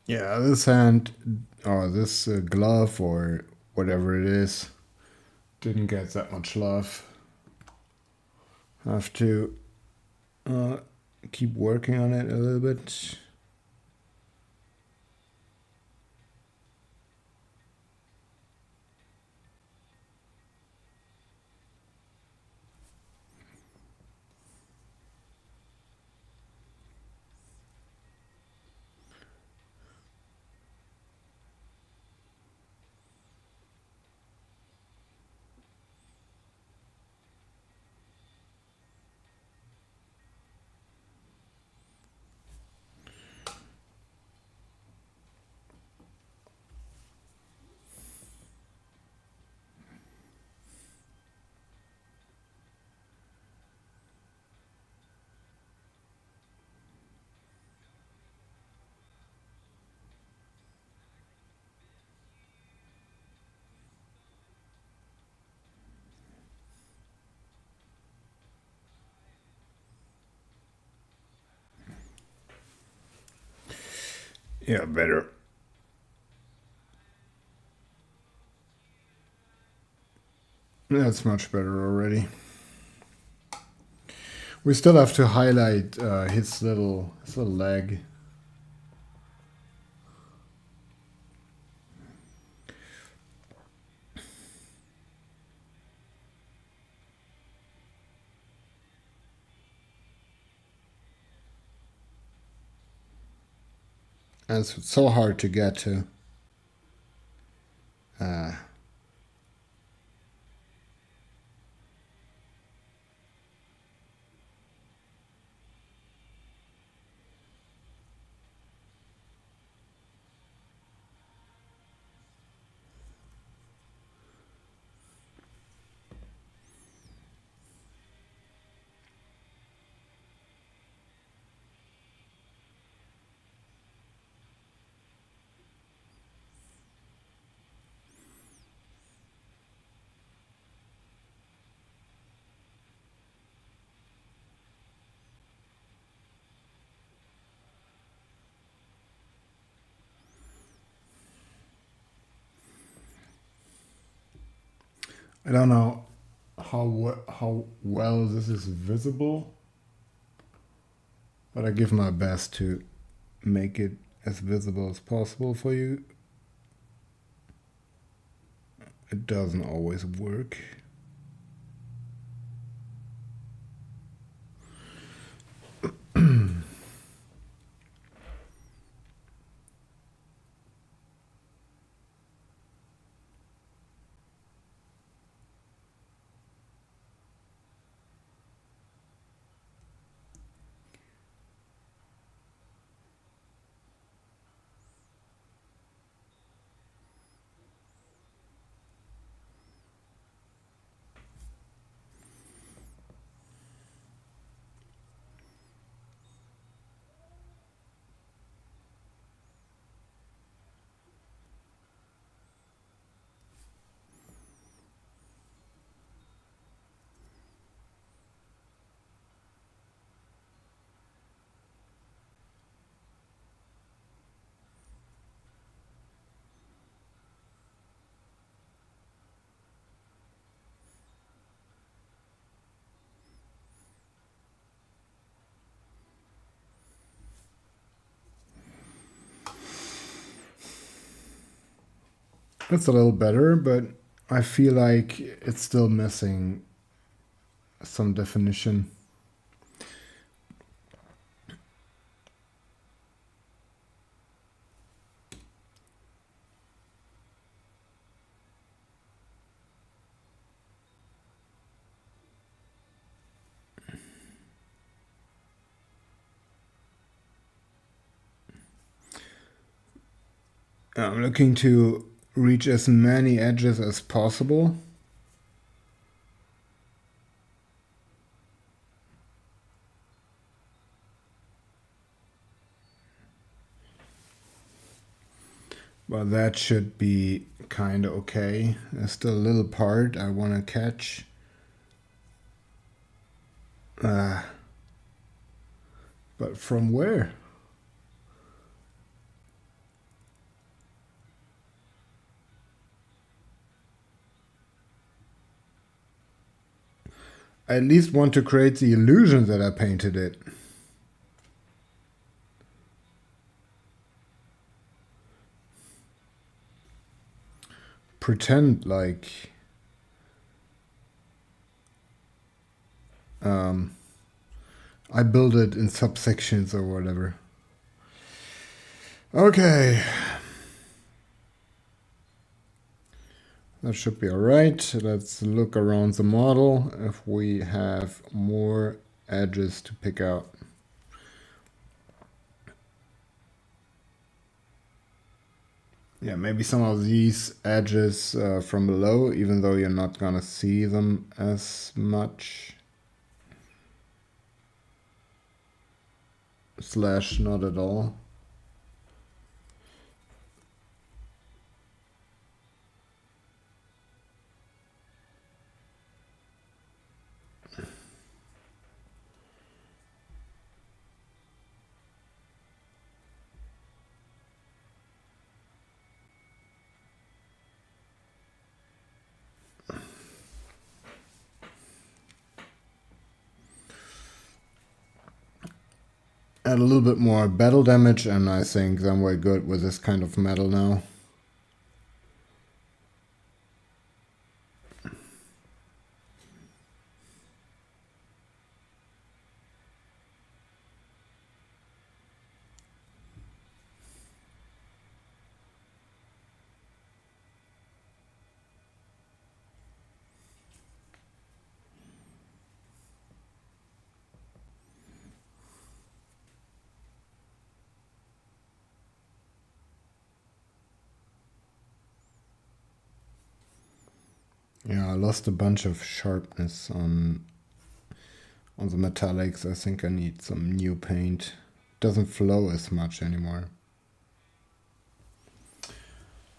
Yeah, this hand, or this glove, or whatever it is, didn't get that much love. Have to keep working on it a little bit. Yeah, better. That's much better already. We still have to highlight his little leg. And it's so hard to get to. I don't know how well this is visible, but I give my best to make it as visible as possible for you. It doesn't always work. It's a little better, but I feel like it's still missing some definition. I'm looking to reach as many edges as possible. But that should be kind of okay. There's still a little part I want to catch. But from where? I at least want to create the illusion that I painted it. Pretend like I build it in subsections or whatever. Okay. That should be all right. Let's look around the model if we have more edges to pick out. Yeah, maybe some of these edges from below, even though you're not gonna see them as much. Slash not at all. Add a little bit more battle damage, and I think then we're good with this kind of metal now. Yeah, I lost a bunch of sharpness on the metallics. I think I need some new paint. Doesn't flow as much anymore.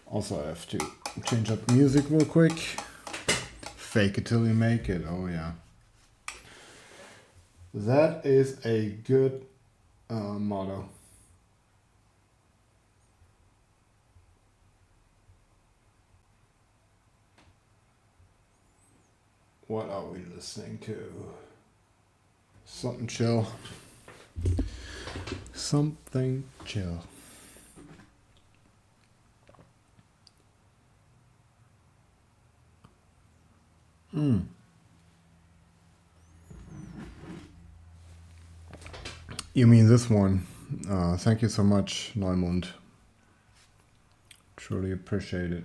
Also, I have to change up music real quick. Fake it till you make it. Oh yeah. That is a good motto. What are we listening to? Something chill. Something chill. You mean this one? Thank you so much, Neumund. Truly appreciate it.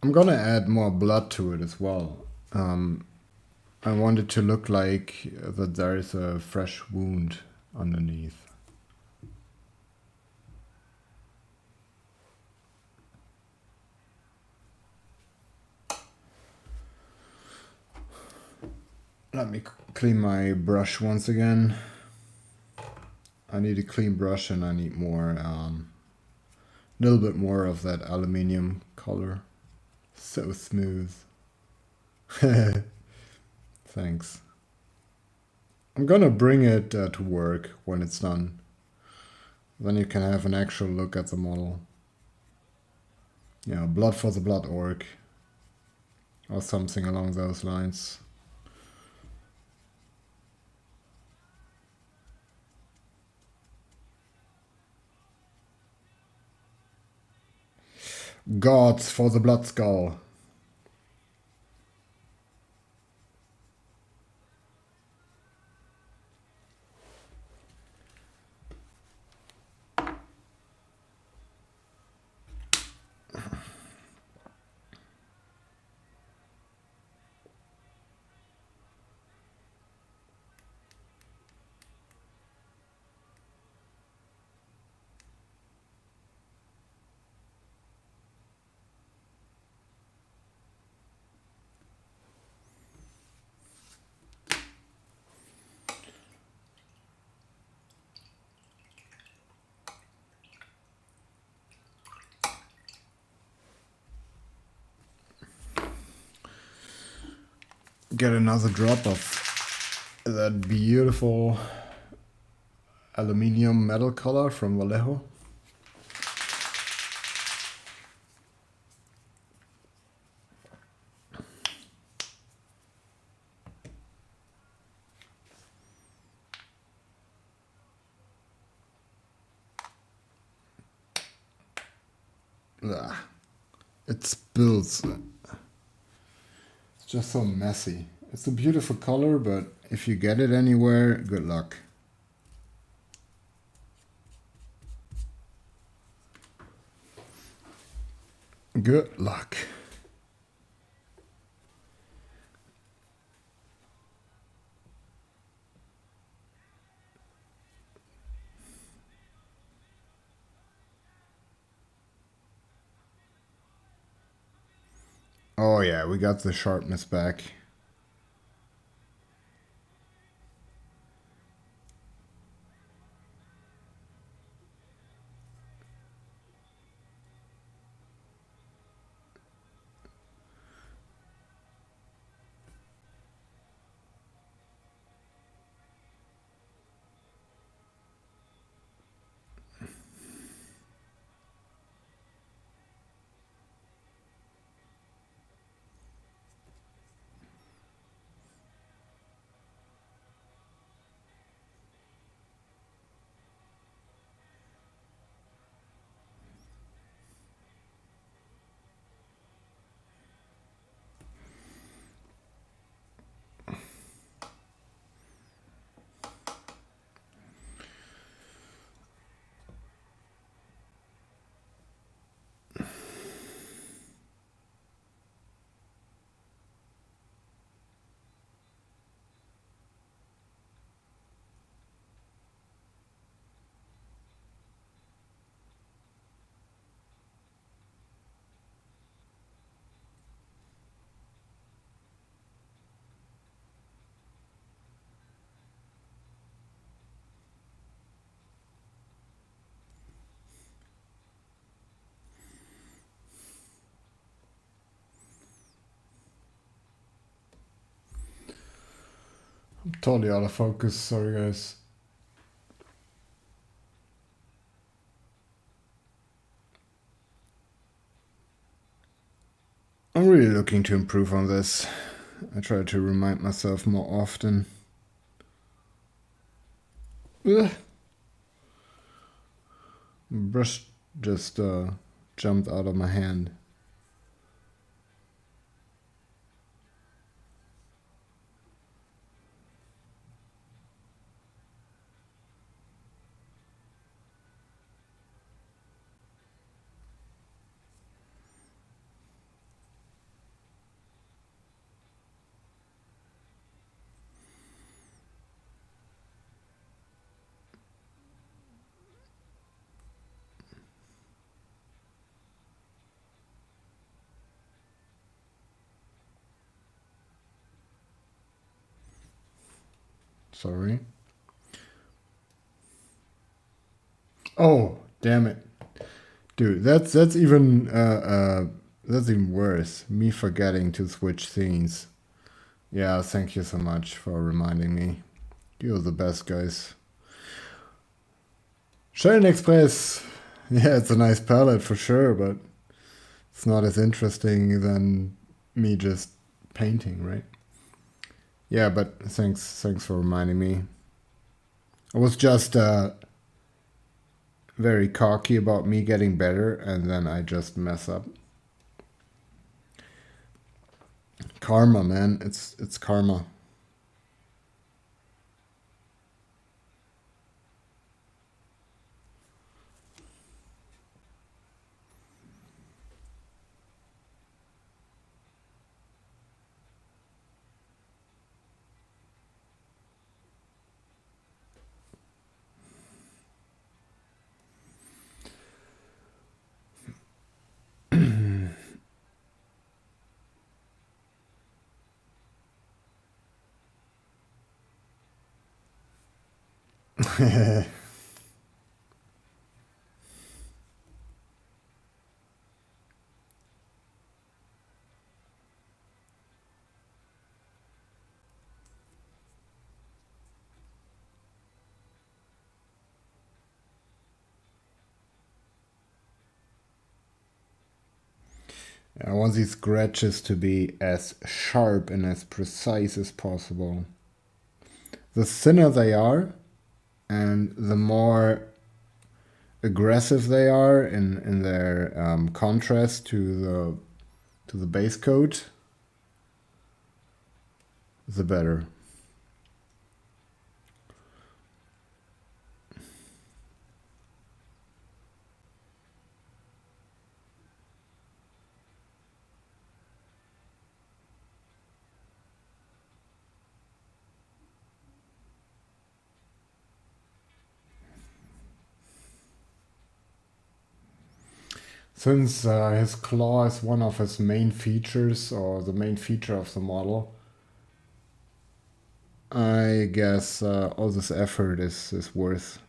I'm gonna add more blood to it as well. I want it to look like that there is a fresh wound underneath. Let me clean my brush once again. I need a clean brush and I need more, a little bit more of that aluminium color. So smooth. Thanks. I'm gonna bring it to work when it's done. Then you can have an actual look at the model. Yeah, blood for the blood orc. Or something along those lines. Gods for the blood skull. Get another drop of that beautiful aluminium metal color from Vallejo. It spills. It's just so messy. It's a beautiful color, but if you get it anywhere, good luck. Good luck. Oh yeah, we got the sharpness back. Totally out of focus, sorry guys. I'm really looking to improve on this. I try to remind myself more often. Ugh. Brush just jumped out of my hand. Sorry. Oh, damn it. Dude, that's even worse. Me forgetting to switch scenes. Yeah, thank you so much for reminding me. You're the best, guys. Sharon Express. Yeah, it's a nice palette for sure, but it's not as interesting than me just painting, right? Yeah, but thanks for reminding me. I was just very cocky about me getting better, and then I just mess up. Karma, man. It's karma. I want these scratches to be as sharp and as precise as possible. The thinner they are, and the more aggressive they are in their contrast to the base coat, the better. Since his claw is one of his main features, or the main feature of the model, I guess all this effort is worth.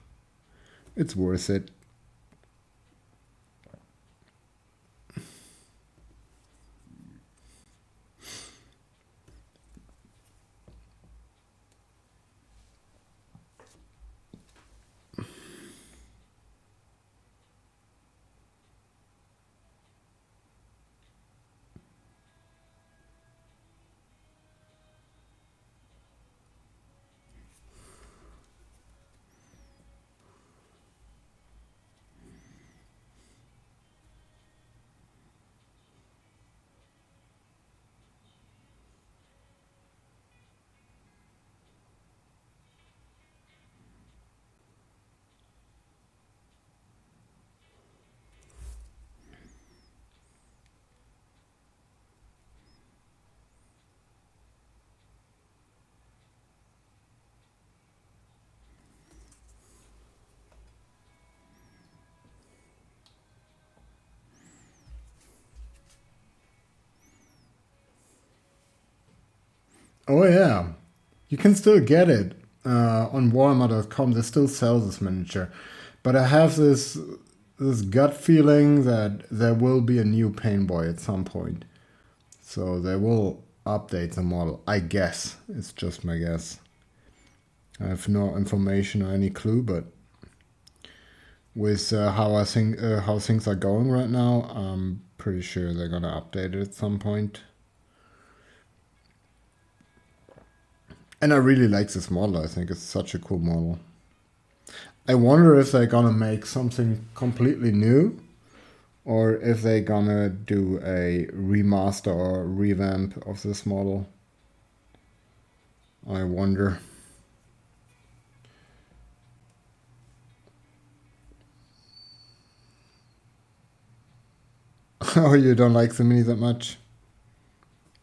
It's worth it. Oh yeah, you can still get it on Warhammer.com. They still sell this miniature, but I have this gut feeling that there will be a new Pain Boy at some point, so they will update the model. I guess it's just my guess. I have no information or any clue, but with how how things are going right now, I'm pretty sure they're gonna update it at some point. And I really like this model. I think it's such a cool model. I wonder if they're gonna make something completely new, or if they're gonna do a remaster or revamp of this model. I wonder. Oh, you don't like the mini that much?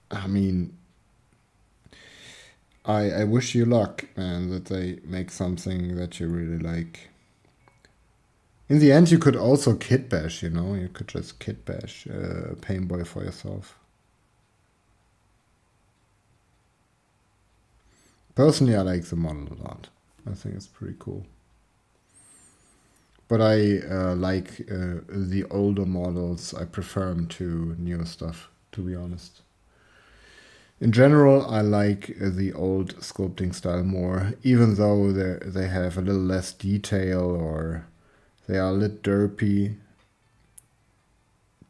I mean, I wish you luck, man, that they make something that you really like. In the end, you could also kit bash, you know? You could just kit bash Pain Boy for yourself. Personally, I like the model a lot. I think it's pretty cool. But I like the older models. I prefer them to newer stuff, to be honest. In general, I like the old sculpting style more, even though they have a little less detail or they are a little derpy.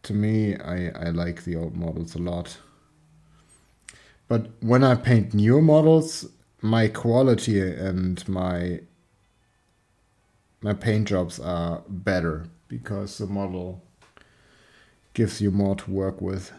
To me, I like the old models a lot. But when I paint newer models, my quality and my paint jobs are better because the model gives you more to work with.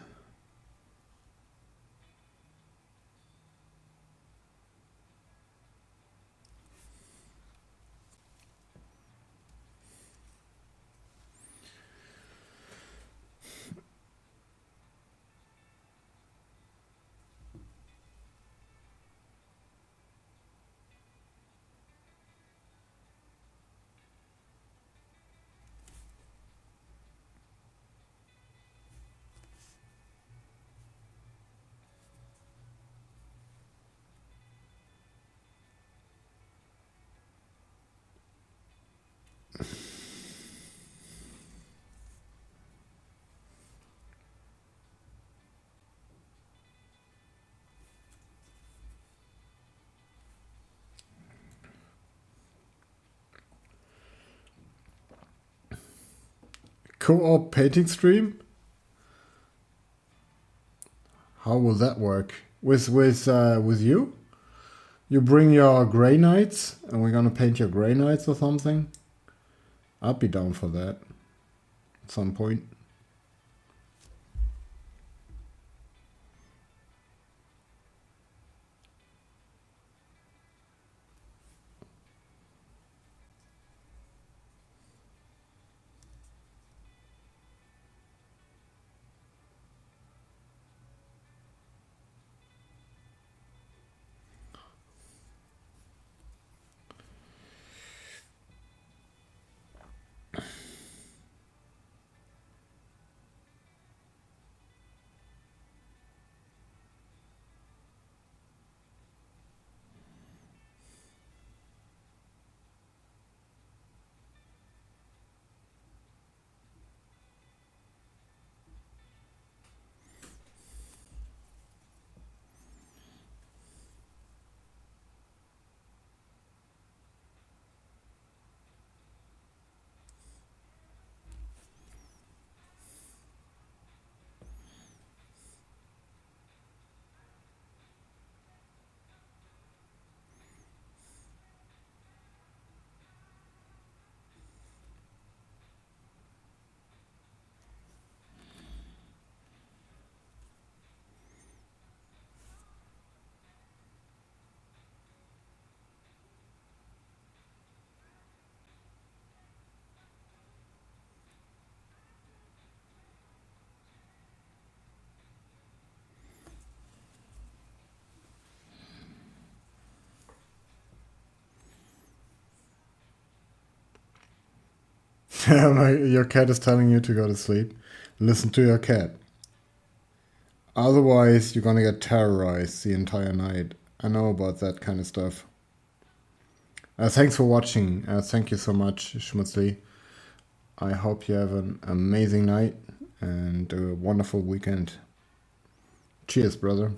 Co-op painting stream? How will that work? With you? You bring your Grey Knights, and we're gonna paint your Grey Knights or something? I'd be down for that at some point. Your cat is telling you to go to sleep. Listen to your cat. Otherwise, you're gonna get terrorized the entire night. I know about that kind of stuff. Thanks for watching. Thank you so much, Schmutzli. I hope you have an amazing night and a wonderful weekend. Cheers, brother.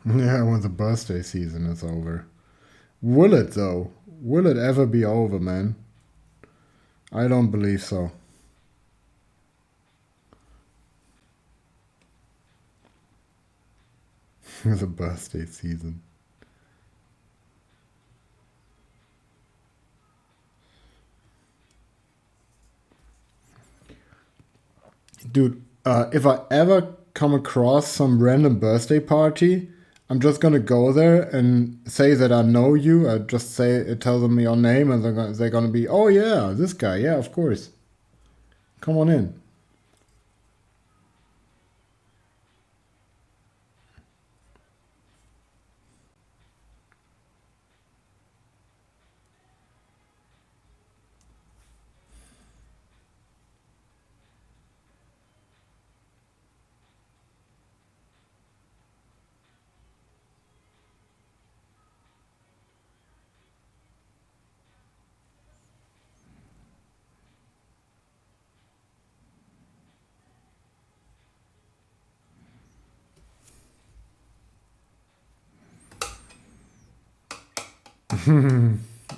Yeah, when the birthday season is over. Will it though? Will it ever be over, man? I don't believe so. The birthday season. Dude, if I ever come across some random birthday party, I'm just gonna go there and say that I know you. I just say tell them your name, and they're gonna be, oh yeah, this guy, yeah, of course. Come on in.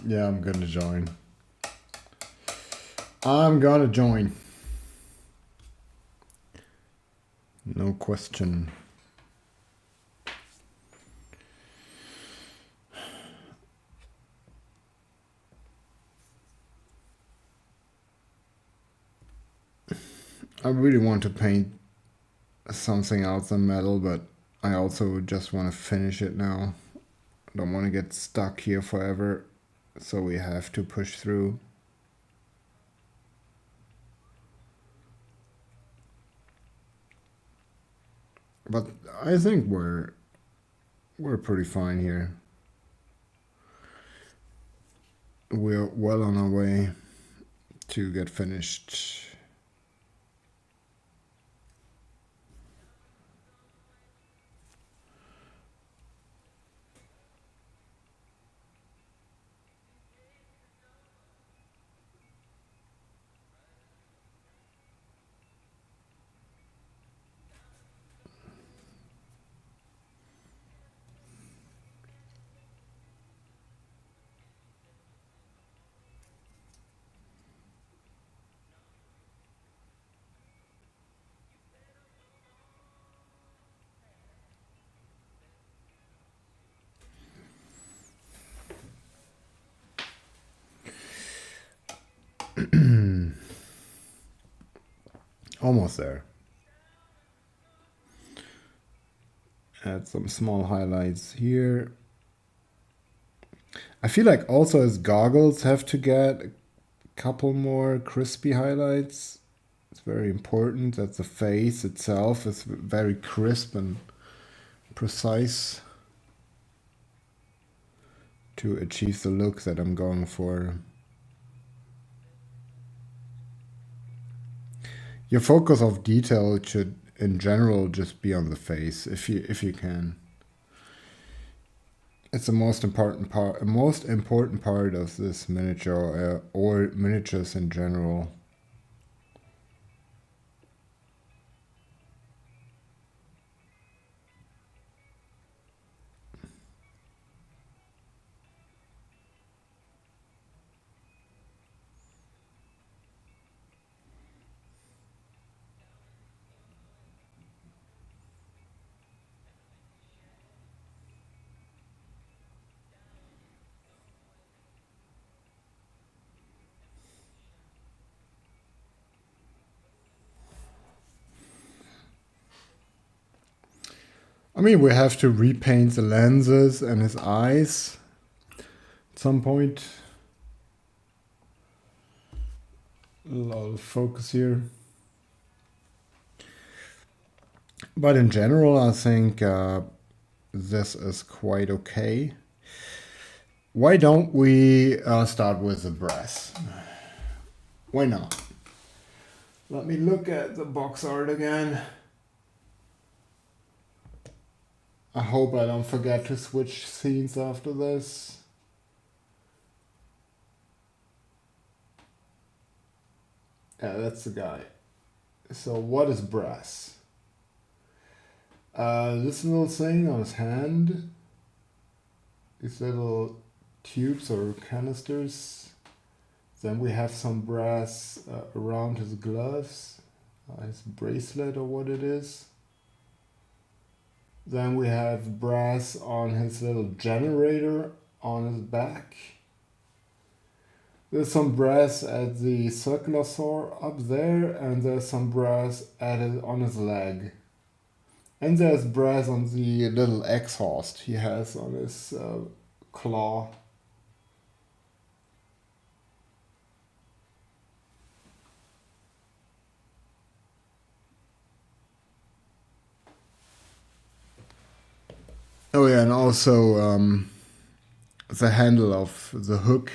Yeah, I'm gonna join. I'm gonna join. No question. I really want to paint something else than metal, but I also just want to finish it now. I don't want to get stuck here forever, so we have to push through. But I think we're pretty fine here. We're well on our way to get finished. Almost there. Add some small highlights here. I feel like also his goggles have to get a couple more crispy highlights. It's very important that the face itself is very crisp and precise to achieve the look that I'm going for. Your focus of detail should in general just be on the face if you can. It's the most important part of this miniature or miniatures in general. I mean, we have to repaint the lenses and his eyes at some point. A lot of focus here. But in general, I think this is quite okay. Why don't we start with the brass? Why not? Let me look at the box art again. I hope I don't forget to switch scenes after this. Yeah, that's the guy. So what is brass? This little thing on his hand, these little tubes or canisters. Then we have some brass around his gloves, his bracelet or what it is. Then we have brass on his little generator on his back. There's some brass at the circular saw up there, and there's some brass on his leg. And there's brass on the little exhaust he has on his claw. Oh yeah, and also the handle of the hook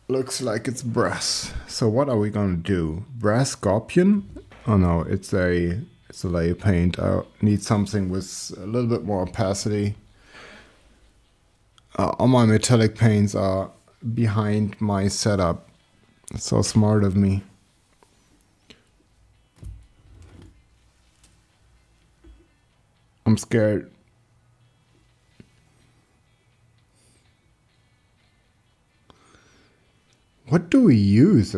looks like it's brass. So what are we gonna do? Brass scorpion? Oh no, it's a layer paint. I need something with a little bit more opacity. All my metallic paints are behind my setup. It's so smart of me. I'm scared. What do we use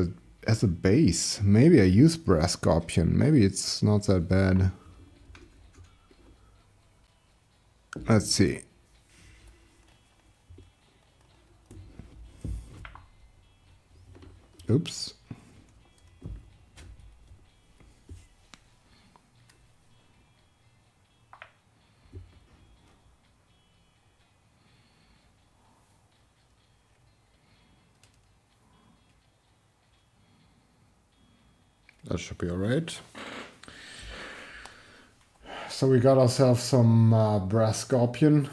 as a base? Maybe I use brass scorpion. Maybe it's not that bad. Let's see. Oops. That should be alright. So we got ourselves some brass scorpion.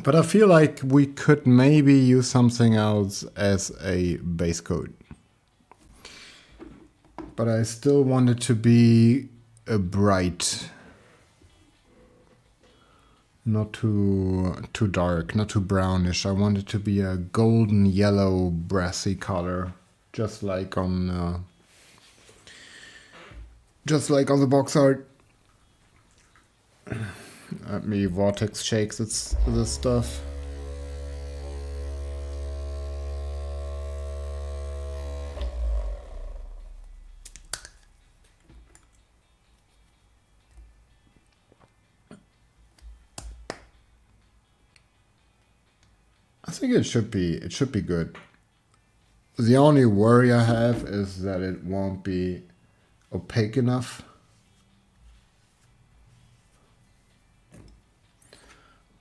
But I feel like we could maybe use something else as a base coat. But I still want it to be a bright. Not too dark, not too brownish. I want it to be a golden yellow brassy color. Just like on the box art. Let me vortex shakes this stuff. I think it should be good. The only worry I have is that it won't be opaque enough.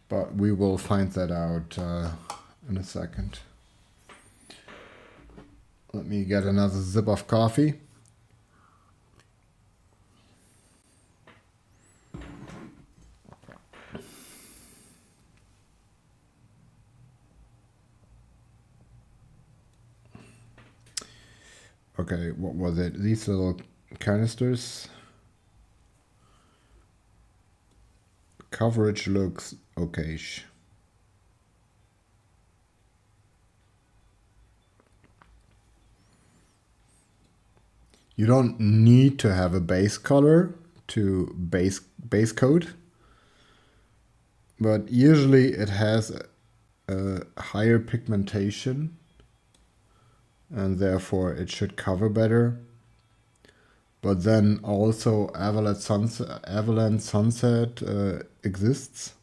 But we will find that out in a second. Let me get another sip of coffee. Okay, what was it? These little canisters. Coverage looks okayish. You don't need to have a base color to base coat, but usually it has a higher pigmentation and therefore it should cover better. But then also Avalanche Sunset exists,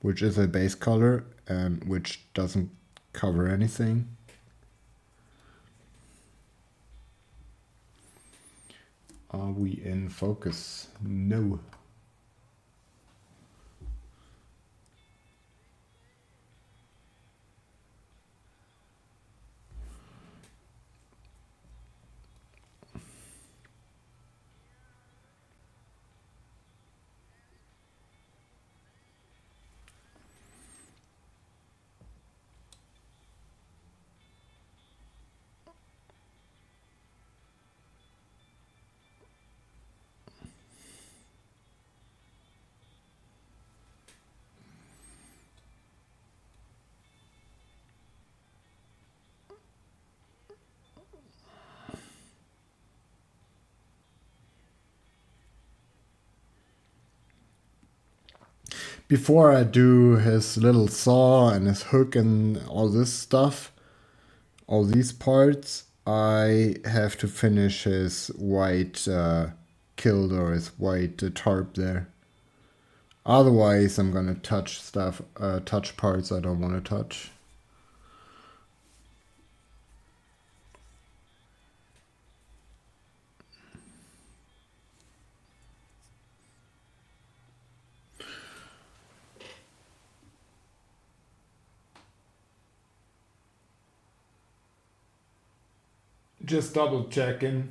which is a base color and which doesn't cover anything. Are we in focus? No. before I do his little saw and his hook and all this stuff, all these parts, I have to finish his white kilt or his white tarp there. Otherwise, I'm gonna touch stuff, touch parts I don't want to touch. Just double checking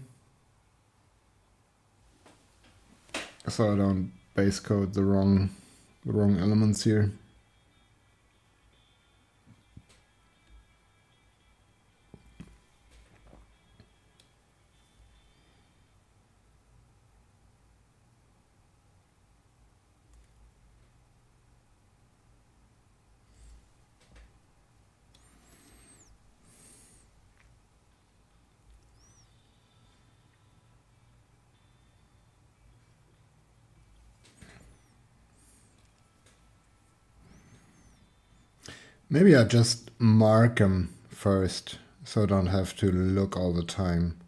so I don't base code the wrong elements here. Maybe I just mark them first so I don't have to look all the time.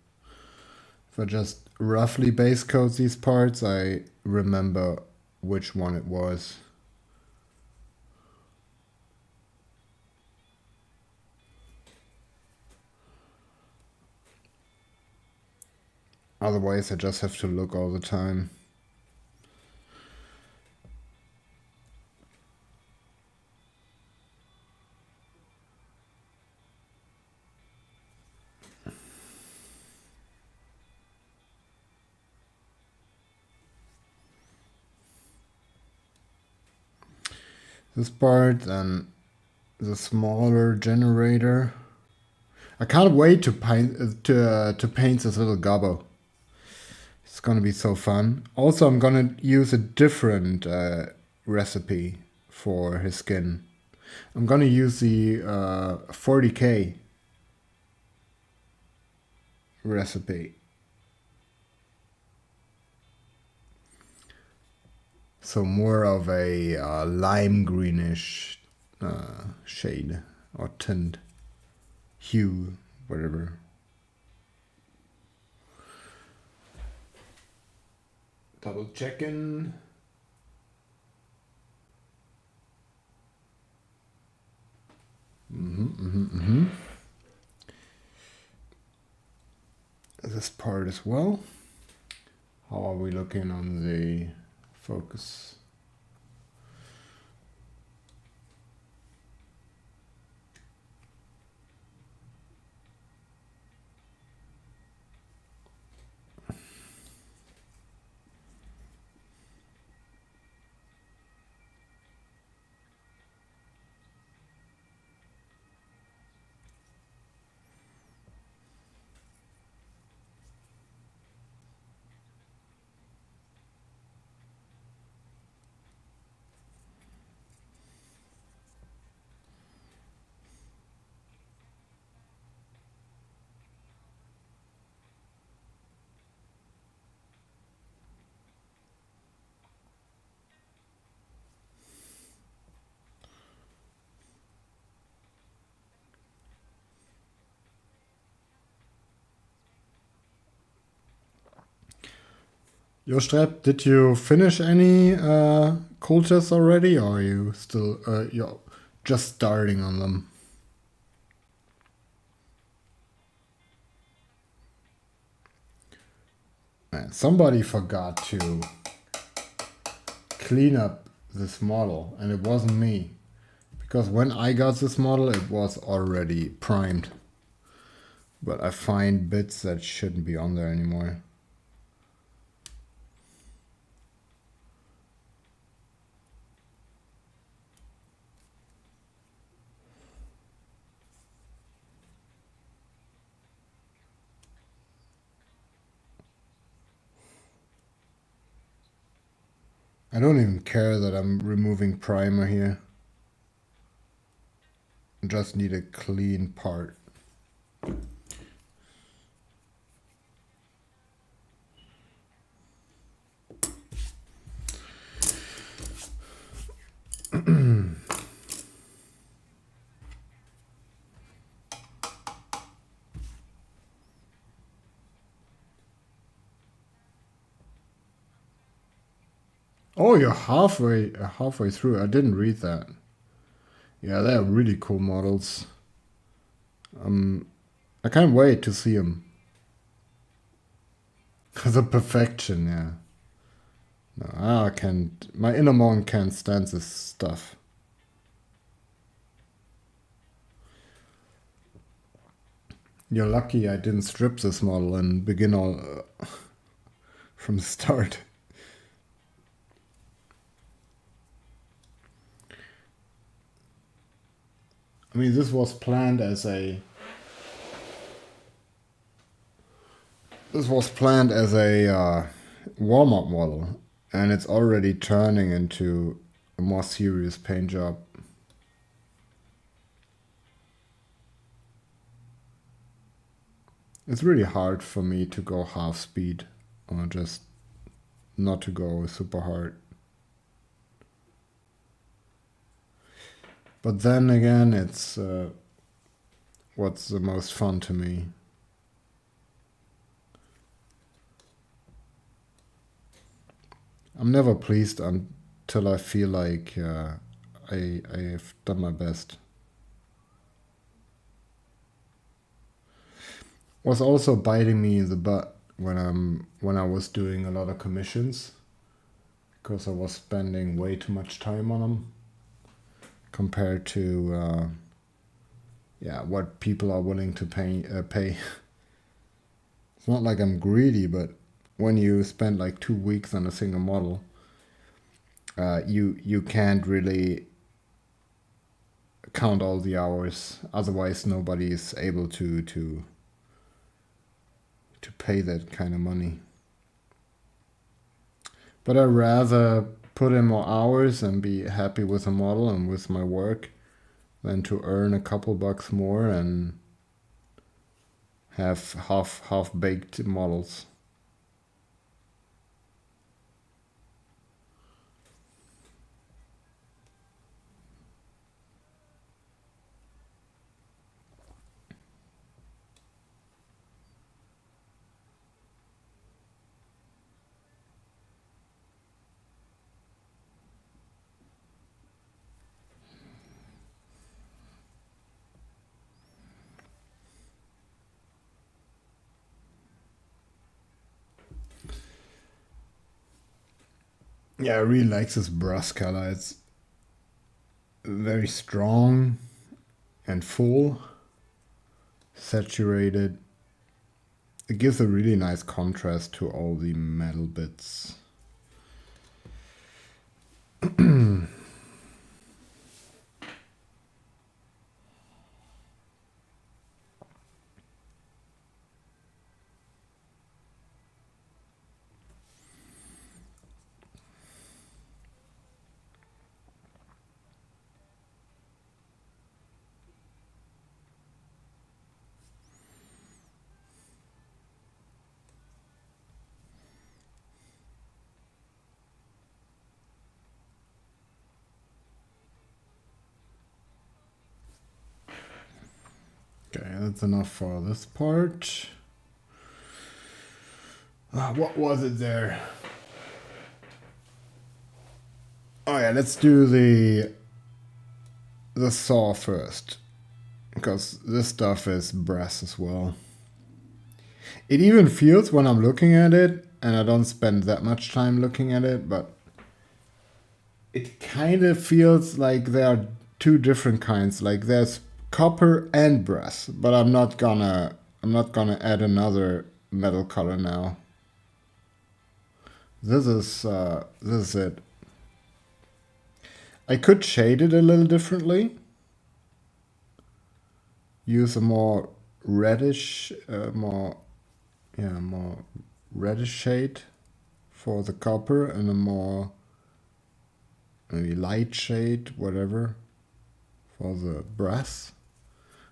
If I just roughly base code these parts, I remember which one it was. Otherwise, I just have to look all the time. This part and the smaller generator. I can't wait to paint this little gobbo. It's gonna be so fun. Also, I'm gonna use a different recipe for his skin. I'm gonna use the 40k recipe. So more of a lime greenish shade or tint, hue, whatever. Double checking. This part as well. How are we looking on the focus? Jostrep, did you finish any cultures already, or are you still you're just starting on them? Man, somebody forgot to clean up this model, and it wasn't me. Because when I got this model, it was already primed. But I find bits that shouldn't be on there anymore. I don't even care that I'm removing primer here. I just need a clean part. Oh, you're halfway through. I didn't read that. Yeah, they're really cool models. I can't wait to see them. The perfection, yeah. No, I can't. My inner monk can't stand this stuff. You're lucky I didn't strip this model and begin all from the start. I mean, this was planned as a warm-up model, and it's already turning into a more serious paint job. It's really hard for me to go half speed or just not to go super hard. But then again, it's what's the most fun to me. I'm never pleased until I feel like I've done my best. Was also biting me in the butt when I was doing a lot of commissions, because I was spending way too much time on them compared to what people are willing to pay. It's not like I'm greedy, but when you spend like 2 weeks on a single model, you can't really count all the hours. Otherwise, nobody is able to pay that kind of money. But I'd rather put in more hours and be happy with the model and with my work than to earn a couple bucks more and have half-baked models. Yeah, I really like this brass color. It's very strong and full, saturated. It gives a really nice contrast to all the metal bits. Okay, that's enough for this part. What was it there? Oh yeah, let's do the saw first, because this stuff is brass as well. It even feels when I'm looking at it, and I don't spend that much time looking at it, but it kind of feels like there are two different kinds. Like there's copper and brass, but I'm not gonna add another metal color now. This is it. I could shade it a little differently. Use a more reddish, more reddish shade for the copper and a more maybe light shade, whatever, for the brass.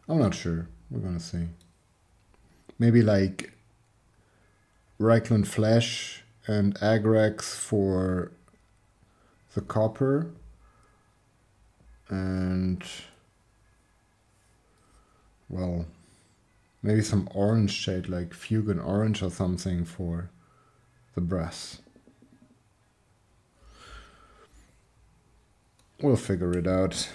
I'm not sure. We're gonna see. Maybe like Reikland Flash and Agrax for the copper, and well, maybe some orange shade like Fugan Orange or something for the brass. We'll figure it out.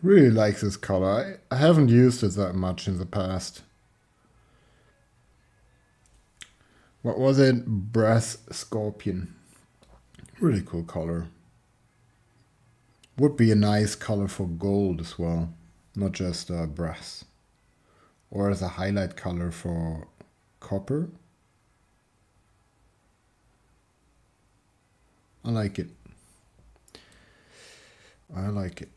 Really like this color. I haven't used it that much in the past. What was it? Brass Scorpion. Really cool color. Would be a nice color for gold as well, not just brass. Or as a highlight color for copper. I like it. I like it.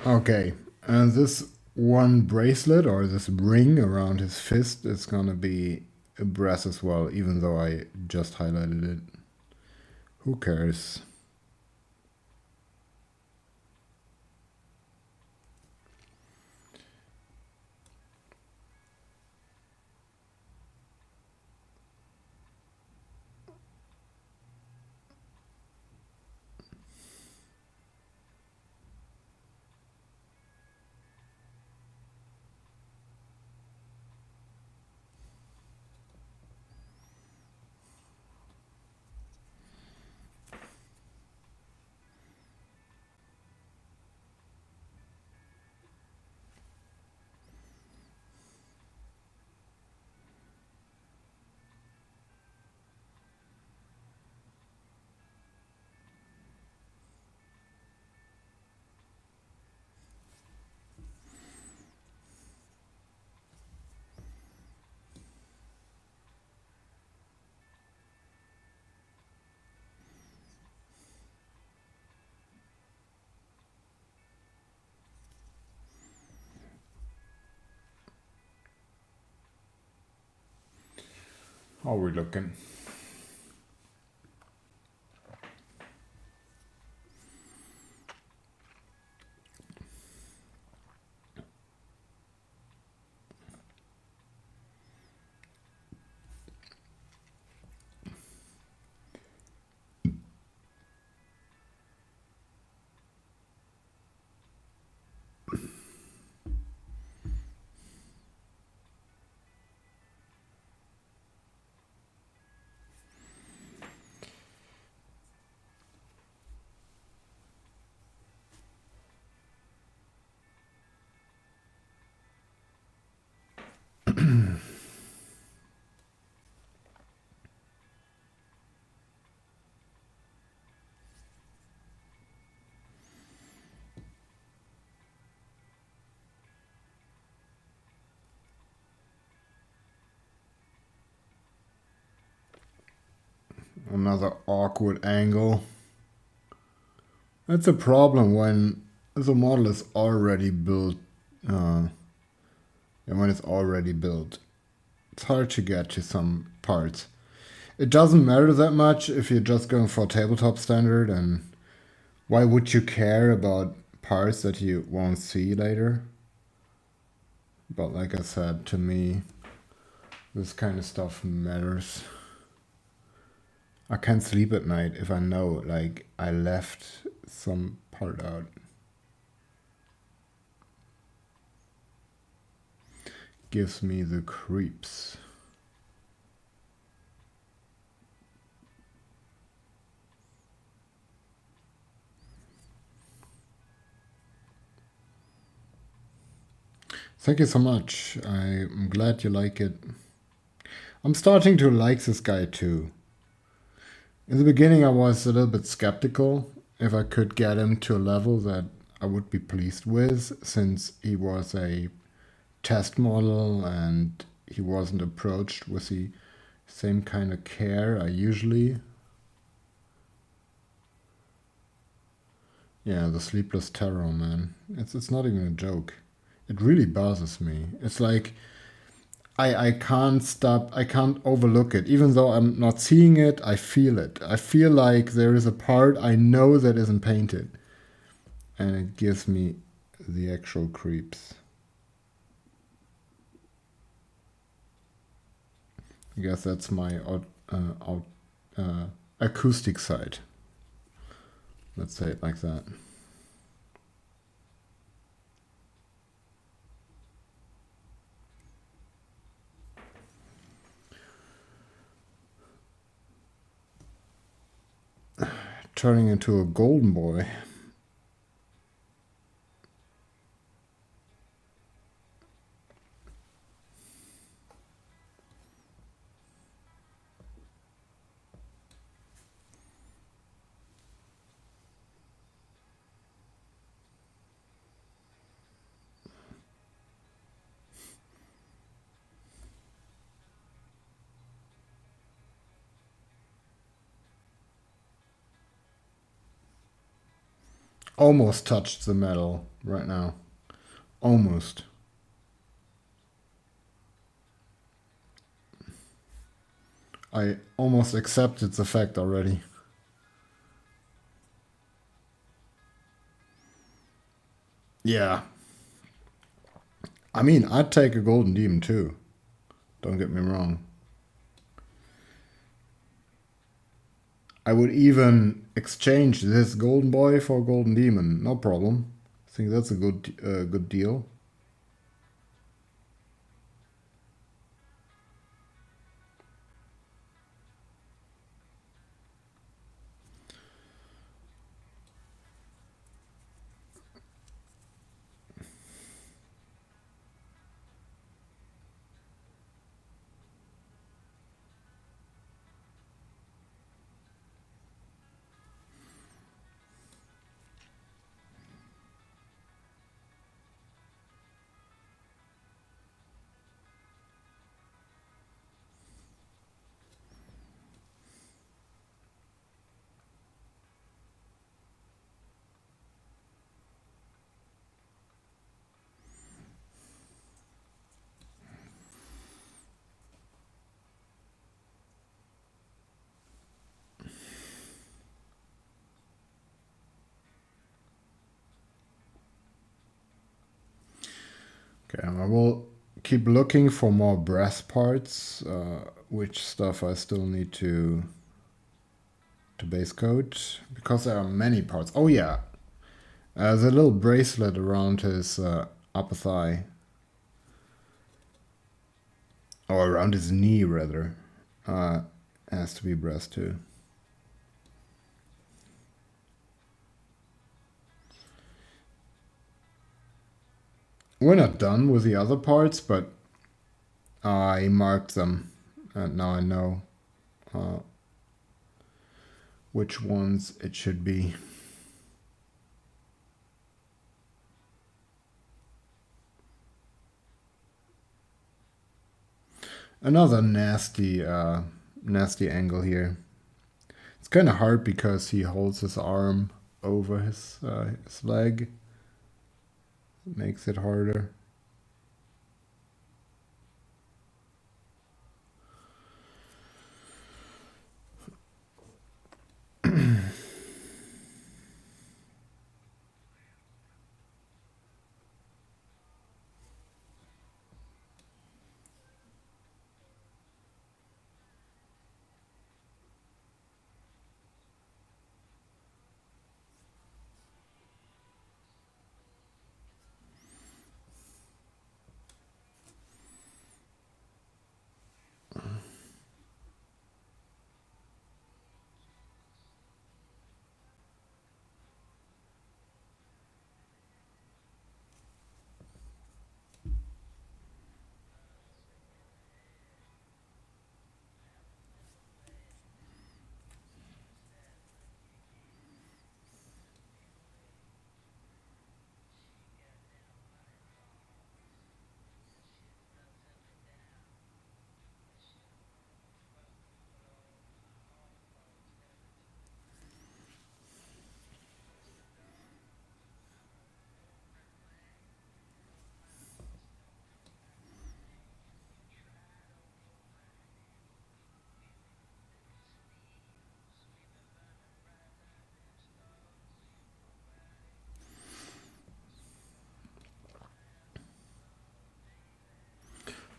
Okay, and this one bracelet or this ring around his fist is gonna be a brass as well, even though I just highlighted it. Who cares? How are we looking? Another awkward angle. That's a problem when the model is already built. And when it's already built, it's hard to get to some parts. It doesn't matter that much if you're just going for tabletop standard, and why would you care about parts that you won't see later? But like I said, to me, this kind of stuff matters. I can't sleep at night if I know, like, I left some part out. Gives me the creeps. Thank you so much. I'm glad you like it. I'm starting to like this guy too. In the beginning, I was a little bit skeptical if I could get him to a level that I would be pleased with, since he was a test model and he wasn't approached with the same kind of care I usually. Yeah, the sleepless terror, man. It's not even a joke. It really bothers me. It's like I can't stop, I can't overlook it. Even though I'm not seeing it, I feel it. I feel like there is a part I know that isn't painted. And it gives me the actual creeps. I guess that's my acoustic side. Let's say it like that. Turning into a golden boy. Almost touched the metal right now. Almost. I almost accepted the fact already. Yeah. I mean, I'd take a golden demon too. Don't get me wrong. I would even exchange this golden boy for a golden demon. No problem. I think that's a good deal. Okay, I will keep looking for more brass parts, which stuff I still need to base coat, because there are many parts. Oh yeah, the little bracelet around his upper thigh, or around his knee rather, has to be brass too. We're not done with the other parts, but I marked them, and now I know which ones it should be. Another nasty angle here. kind of hard because he holds his arm over his leg. It makes it harder.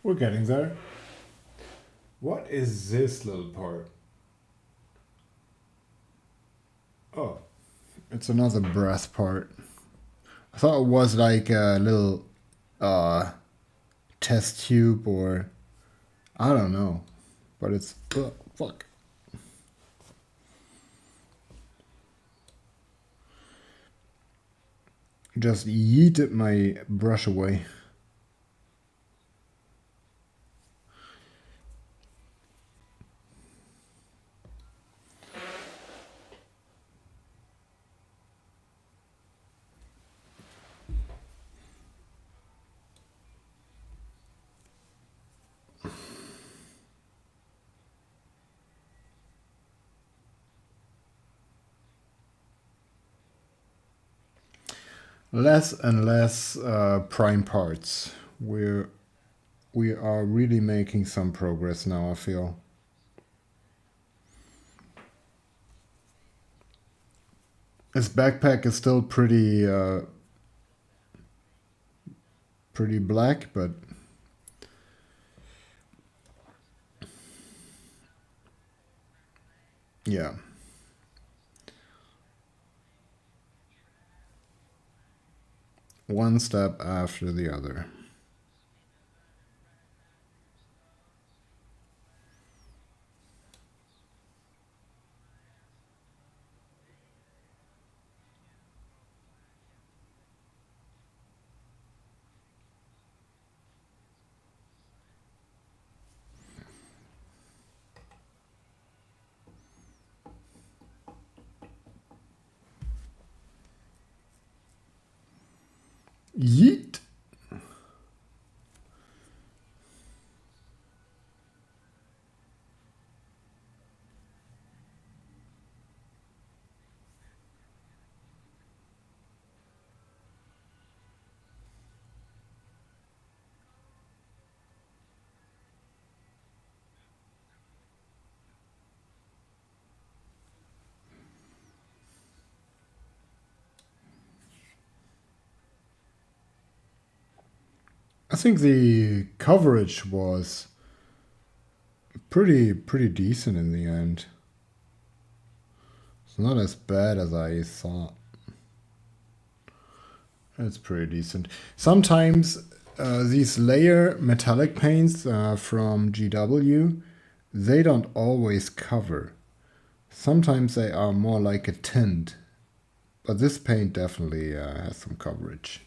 We're getting there. What is this little part? Oh, it's another breath part. I thought it was like a little test tube or I don't know, but it's fuck. Just yeeted my brush away. Less and less prime parts. We are really making some progress now, I feel. His backpack is still pretty black, but yeah. One step after the other. Yeet. I think the coverage was pretty decent in the end. It's not as bad as I thought. It's pretty decent. Sometimes these layer metallic paints from GW, they don't always cover. Sometimes they are more like a tint. But this paint definitely has some coverage.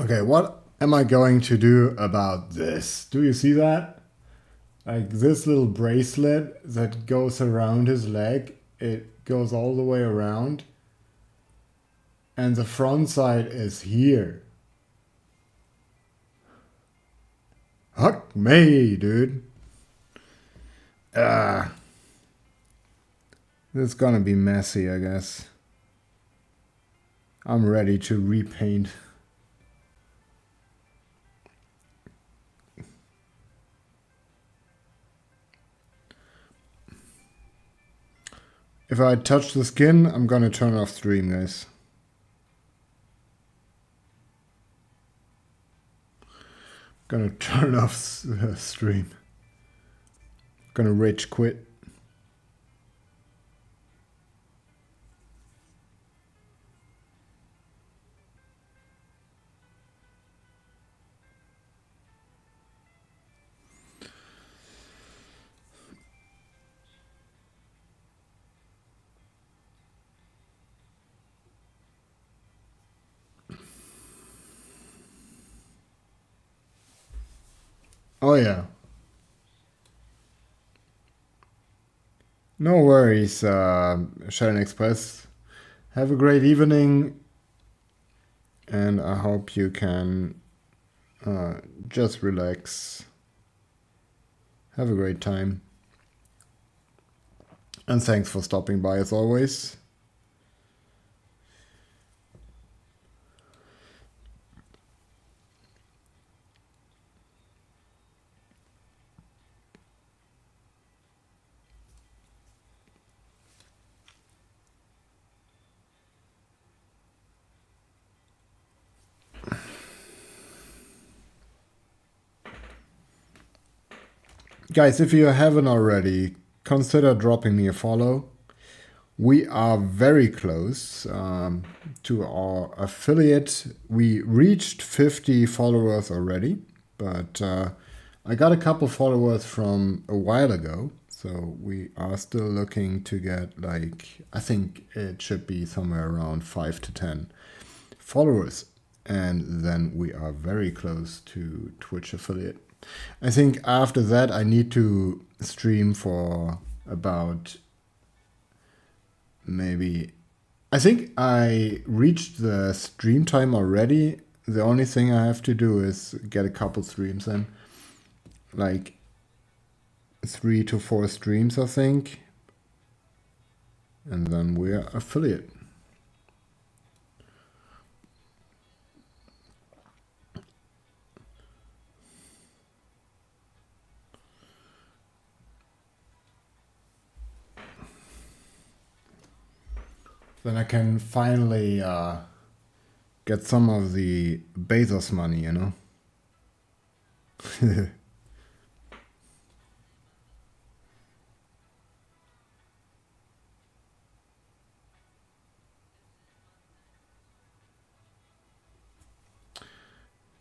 Okay, what am I going to do about this? Do you see that? Like this little bracelet that goes around his leg, it goes all the way around. And the front side is here. Fuck me, dude. This is gonna be messy, I guess. I'm ready to repaint. If I touch the skin, I'm gonna turn off stream, guys. Gonna turn off stream. Gonna rage quit. Oh yeah. No worries, Sharon Express. Have a great evening, and I hope you can just relax. Have a great time. And thanks for stopping by as always. Guys, if you haven't already, consider dropping me a follow. We are very close to our affiliate. We reached 50 followers already, but I got a couple followers from a while ago. So we are still looking to get, like, I think it should be somewhere around 5 to 10 followers. And then we are very close to Twitch affiliate. I think after that I need to stream for about maybe... I think I reached the stream time already. The only thing I have to do is get a couple streams in. Like 3 to 4 streams, I think. And then we're affiliate. Then I can finally get some of the Bezos money, you know?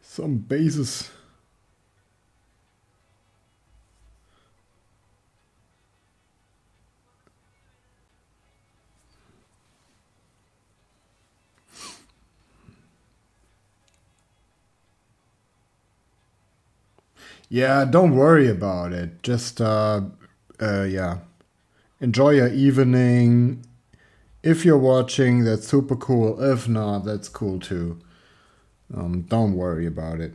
Some Bezos. Yeah, don't worry about it. Just, yeah. Enjoy your evening. If you're watching, that's super cool. If not, that's cool too. Don't worry about it.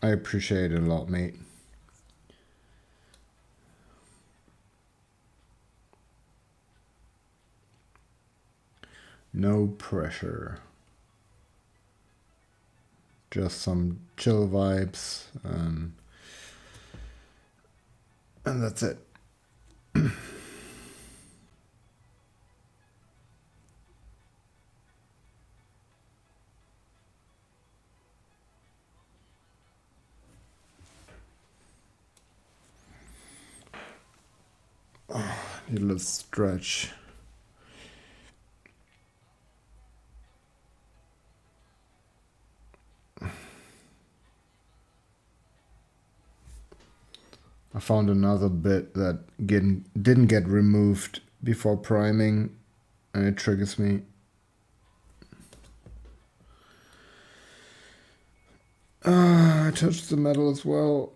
I appreciate it a lot, mate. No pressure. Just some chill vibes. And that's it. Need a little stretch. I found another bit that didn't get removed before priming, and it triggers me. touch the metal as well.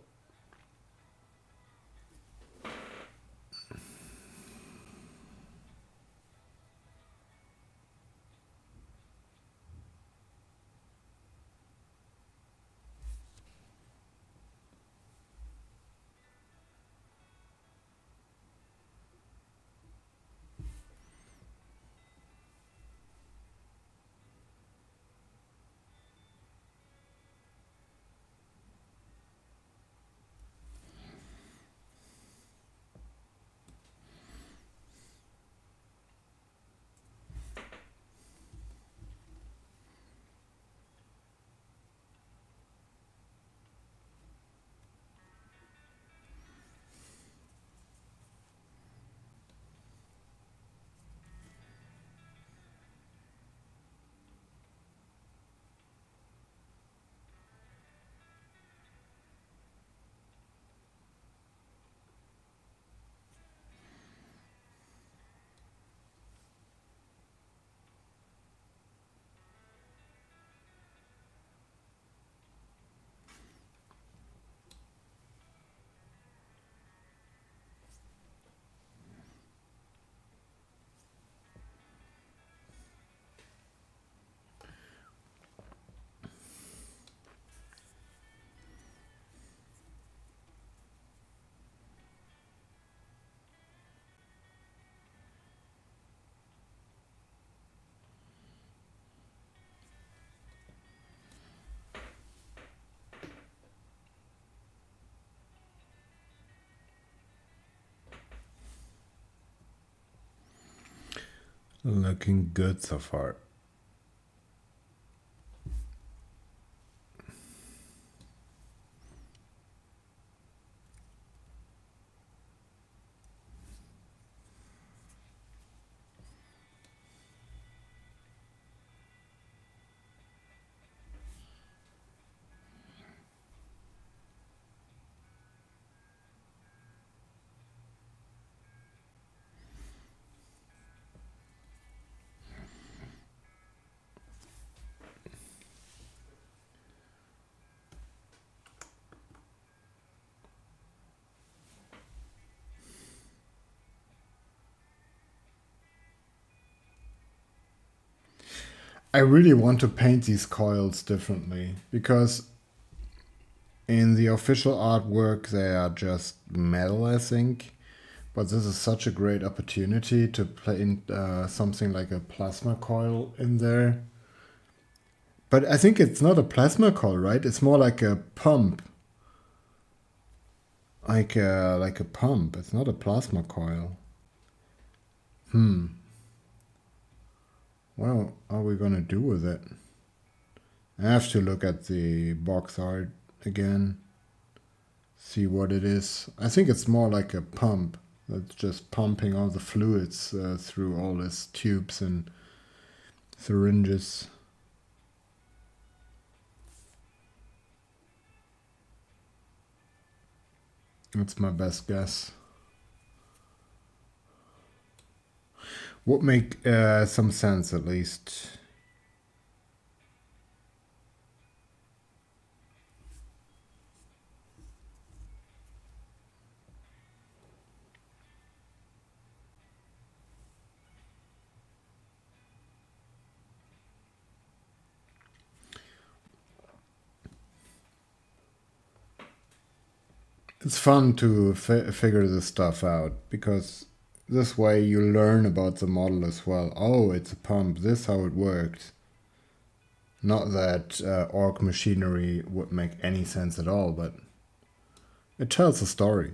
Looking good so far. I really want to paint these coils differently because in the official artwork they are just metal, I think. But this is such a great opportunity to paint something like a plasma coil in there. But I think it's not a plasma coil, right? It's more like a pump. Like a pump. It's not a plasma coil. What are we gonna do with it? I have to look at the box art again. See what it is. I think it's more like a pump. That's just pumping all the fluids through all its tubes and syringes. That's my best guess. Would make some sense at least. It's fun to figure this stuff out because this way you learn about the model as well. Oh, it's a pump. This how it works. Not that orc machinery would make any sense at all, but it tells a story.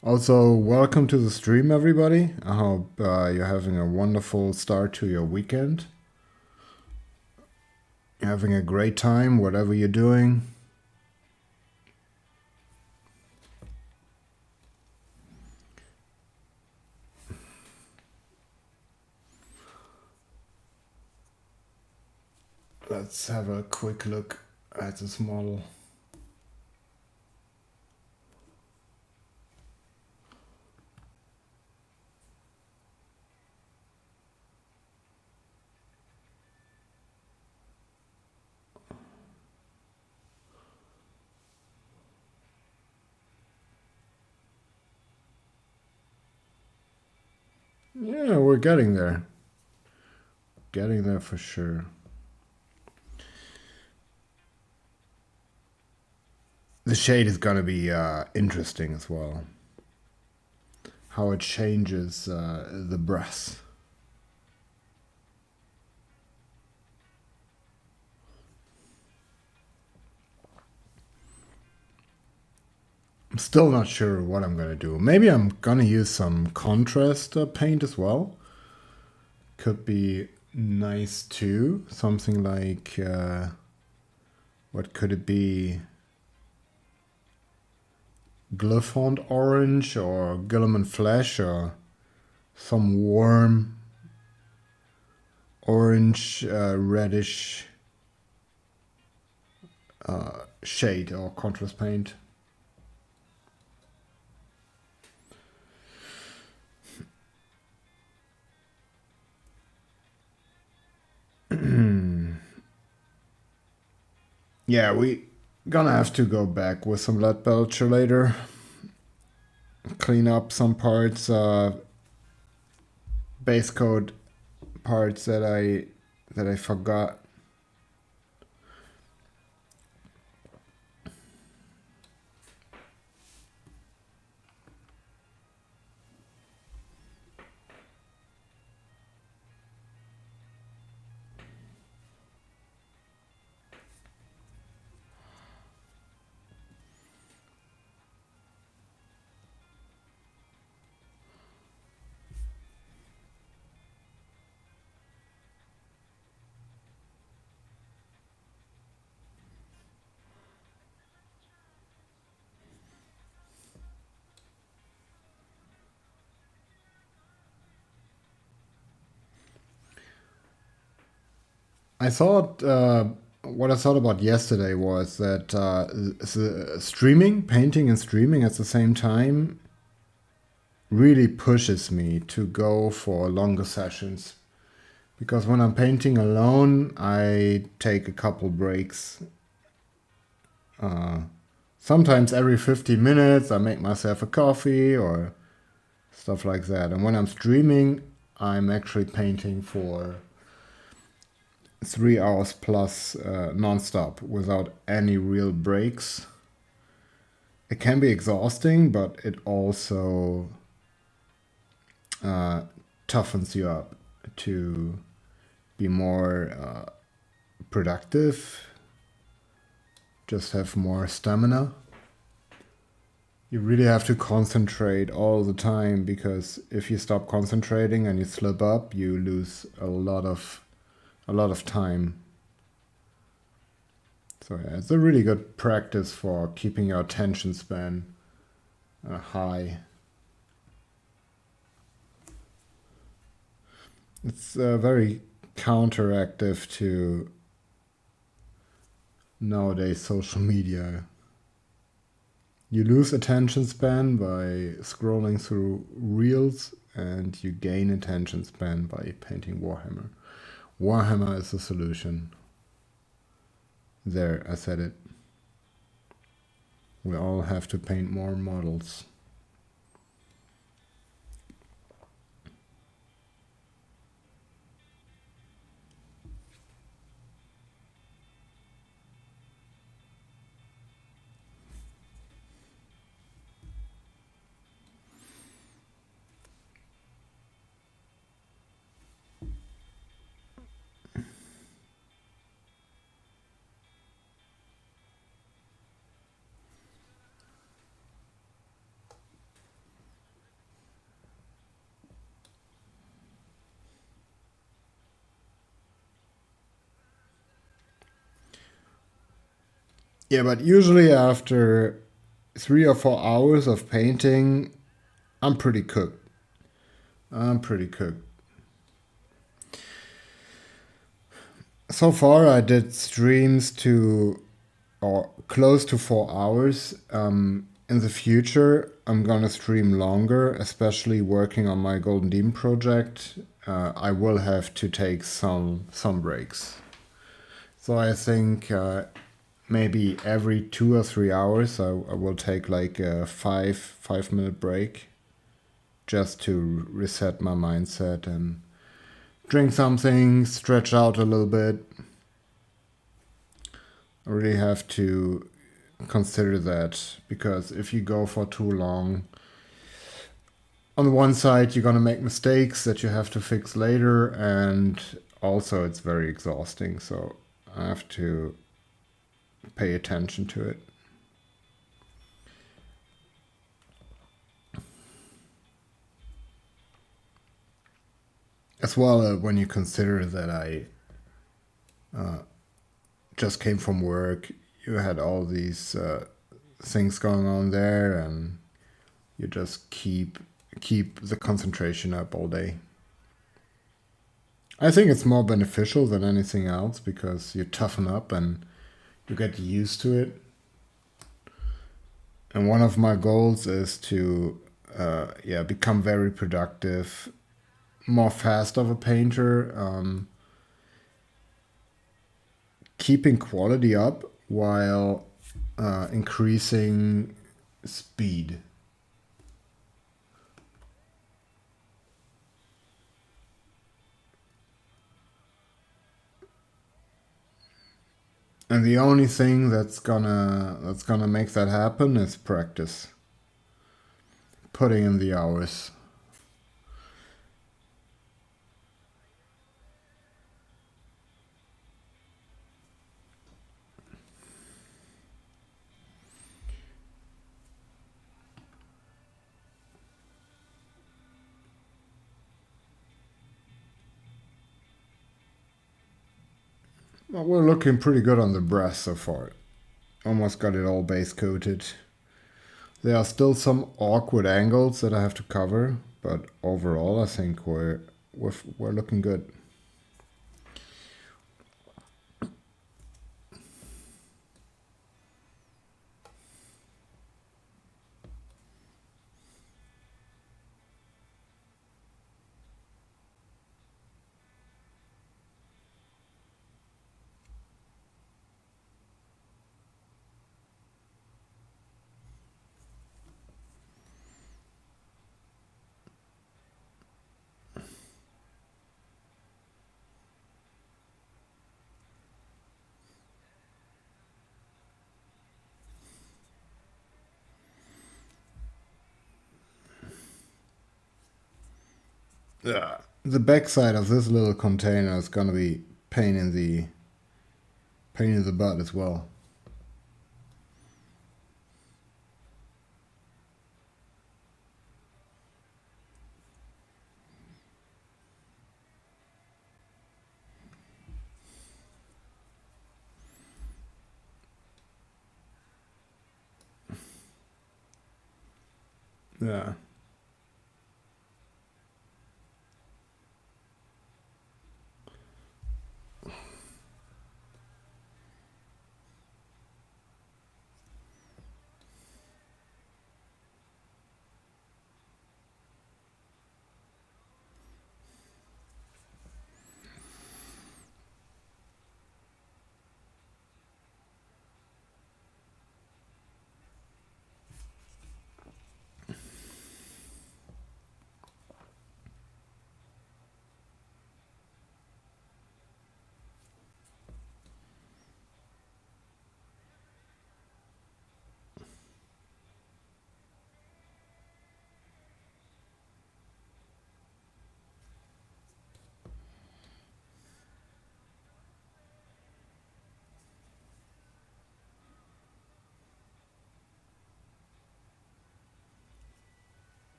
Also, welcome to the stream, everybody. I hope you're having a wonderful start to your weekend. You're having a great time, whatever you're doing. Let's have a quick look at this model. Yeah, we're getting there. Getting there for sure. The shade is gonna be interesting as well. How it changes the breath. I'm still not sure what I'm gonna do. Maybe I'm gonna use some contrast paint as well. Could be nice too. Something like, what could it be? Glyphond orange or Guilliman flesh or some warm orange reddish shade or contrast paint. Yeah, we gonna have to go back with some lead belcher later. Clean up some parts, base coat parts that I forgot. I thought what I thought about yesterday was that streaming, painting and streaming at the same time really pushes me to go for longer sessions. Because when I'm painting alone, I take a couple breaks. Sometimes every 15 minutes, I make myself a coffee or stuff like that. And when I'm streaming, I'm actually painting for 3 hours plus non-stop without any real breaks. It can be exhausting, but it also toughens you up to be more productive, just have more stamina. You really have to concentrate all the time, because if you stop concentrating and you slip up, you lose a lot of time. So yeah, it's a really good practice for keeping your attention span high. It's very counteractive to nowadays social media. You lose attention span by scrolling through reels, and you gain attention span by painting Warhammer. Warhammer is the solution. There, I said it. We all have to paint more models. Yeah, but usually after 3 or 4 hours of painting, I'm pretty cooked. I'm pretty cooked. So far, I did streams to or close to 4 hours. In the future, I'm gonna stream longer, especially working on my Golden Demon project. I will have to take some breaks. So I think maybe every 2 or 3 hours, I will take like a 5 minute break just to reset my mindset and drink something, stretch out a little bit. I really have to consider that because if you go for too long, on the one side, you're gonna make mistakes that you have to fix later, and also it's very exhausting. So I have to pay attention to it. As well, when you consider that I just came from work, you had all these things going on there, and you just keep the concentration up all day. I think it's more beneficial than anything else because you toughen up and you get used to it. And one of my goals is to become very productive, more fast of a painter, keeping quality up while increasing speed. And the only thing that's gonna make that happen is practice, putting in the hours. Well, we're looking pretty good on the brass so far. Almost got it all base coated. There are still some awkward angles that I have to cover, but overall, I think we're looking good. Yeah. The backside of this little container is gonna be pain in the butt as well. Yeah.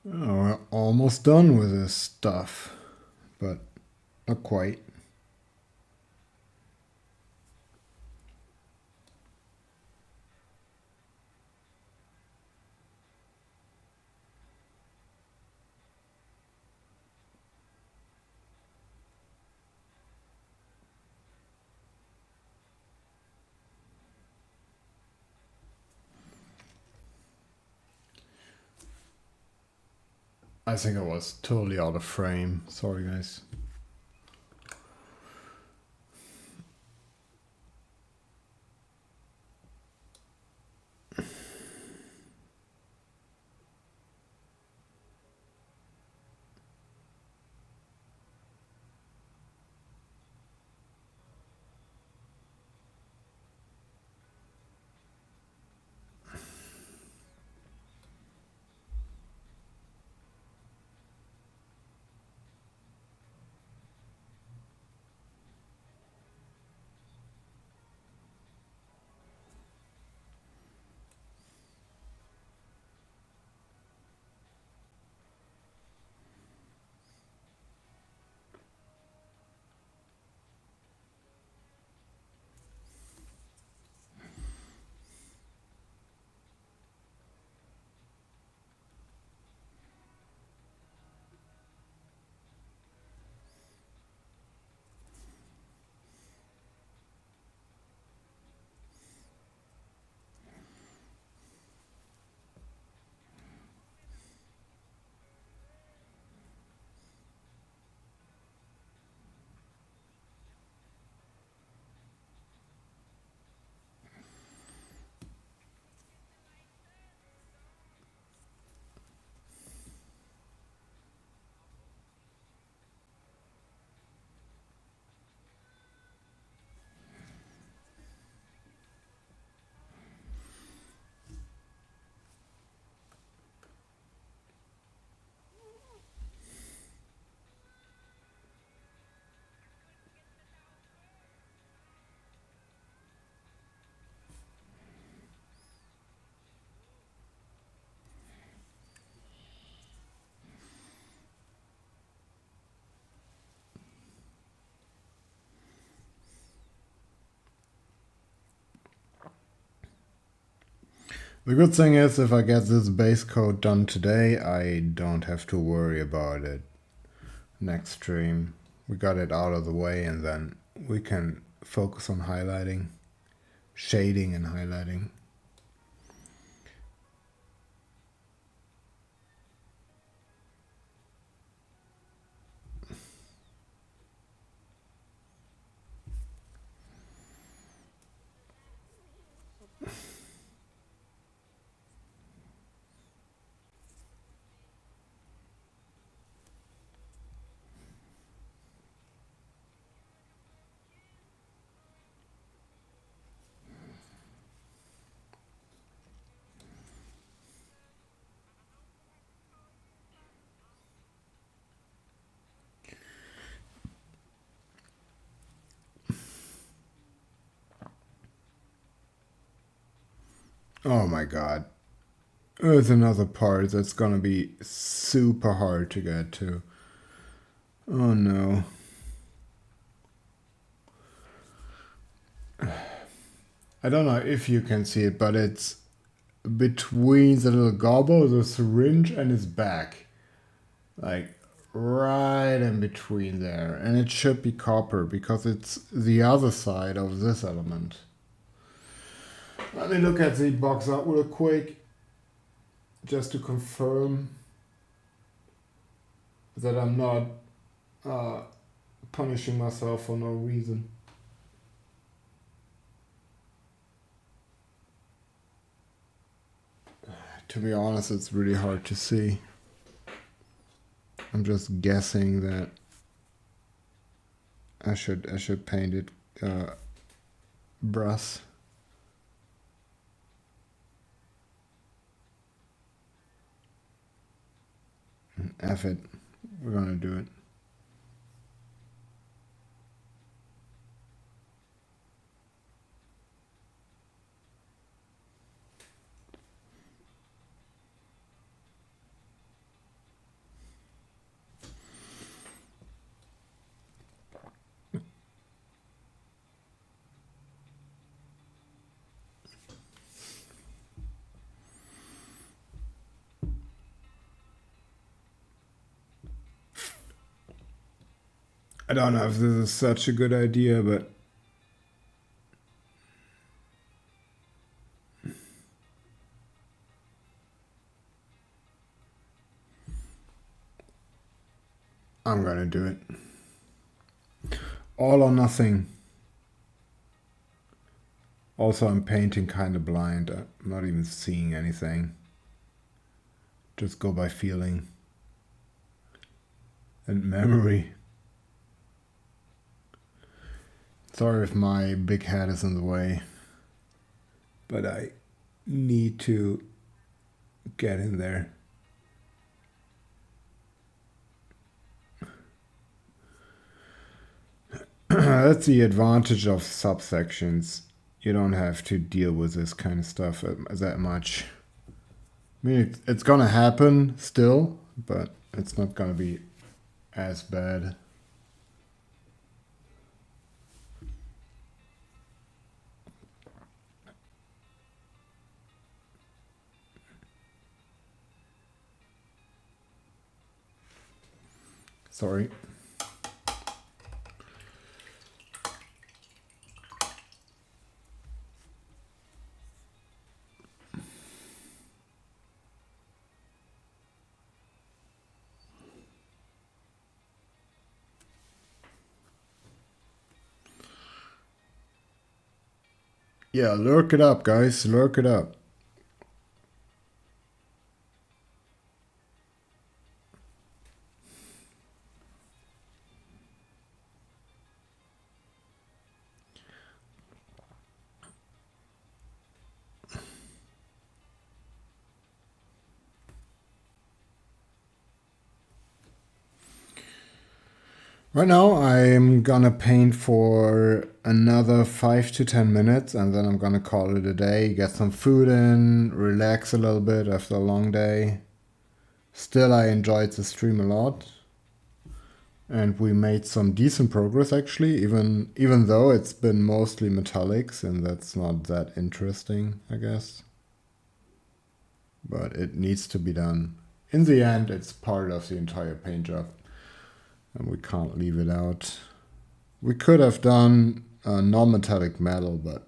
Oh, we're almost done with this stuff, but not quite. I think I was totally out of frame. Sorry, guys. The good thing is, if I get this base coat done today, I don't have to worry about it next stream. We got it out of the way, and then we can focus on highlighting, shading and highlighting. Oh my god. There's another part that's gonna be super hard to get to. Oh no. I don't know if you can see it, but it's between the little gobble, the syringe, and his back. Like, right in between there. And it should be copper, because it's the other side of this element. Let me look at the box art real quick, just to confirm that I'm not punishing myself for no reason. To be honest, it's really hard to see. I'm just guessing that I should paint it brass. F it, we're gonna do it. I don't know if this is such a good idea, but I'm gonna do it. All or nothing. Also, I'm painting kind of blind. I'm not even seeing anything. Just go by feeling and memory. Sorry if my big head is in the way, but I need to get in there. That's the advantage of subsections. You don't have to deal with this kind of stuff that much. I mean, it's gonna happen still, but it's not gonna be as bad. Sorry. Yeah, lurk it up, guys. Lurk it up. Right now, I'm gonna paint for another 5 to 10 minutes, and then I'm gonna call it a day, get some food in, relax a little bit after a long day. Still, I enjoyed the stream a lot, and we made some decent progress actually, even though it's been mostly metallics, and that's not that interesting, I guess. But it needs to be done. In the end, it's part of the entire paint job, and we can't leave it out. We could have done non-metallic metal, but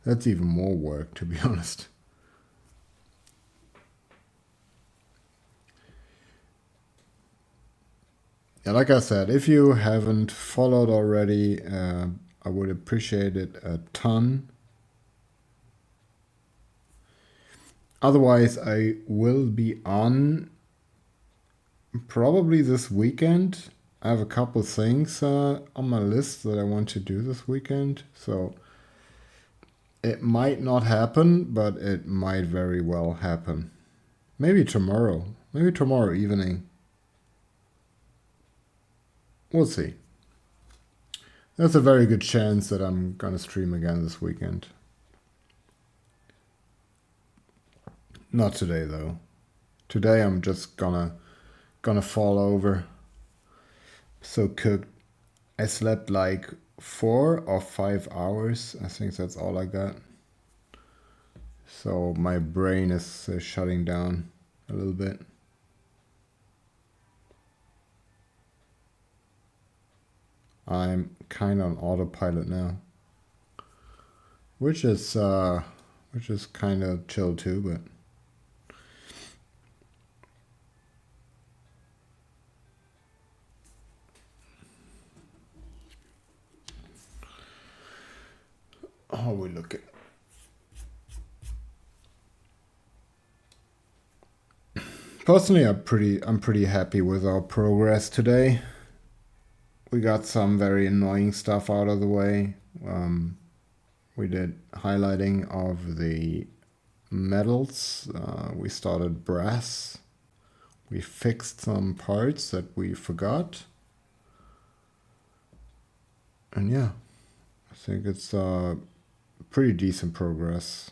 that's even more work, to be honest. Yeah, like I said, if you haven't followed already, I would appreciate it a ton. Otherwise, I will be on probably this weekend. I have a couple things on my list that I want to do this weekend, so it might not happen, but it might very well happen. Maybe tomorrow evening. We'll see. There's a very good chance that I'm gonna stream again this weekend. Not today though. Today I'm just gonna fall over. So cooked. I slept like 4 or 5 hours. I think that's all I got. So my brain is shutting down a little bit. I'm kind of on autopilot now, which is kind of chill too, but. How we looking? Personally, I'm pretty happy with our progress today. We got some very annoying stuff out of the way. We did highlighting of the metals. We started brass. We fixed some parts that we forgot. And yeah, I think it's pretty decent progress.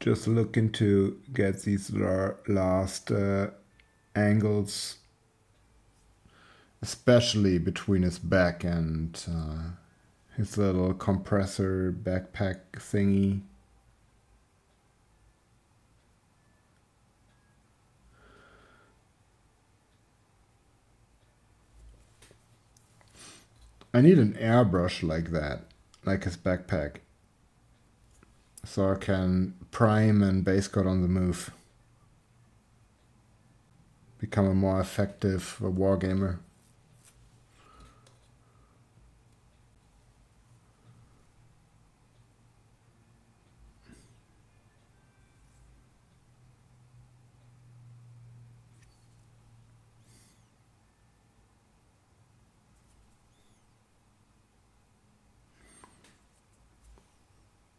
Just looking to get these last angles, especially between his back and his little compressor backpack thingy. I need an airbrush like that, like his backpack, so I can prime and base coat on the move. Become a more effective wargamer.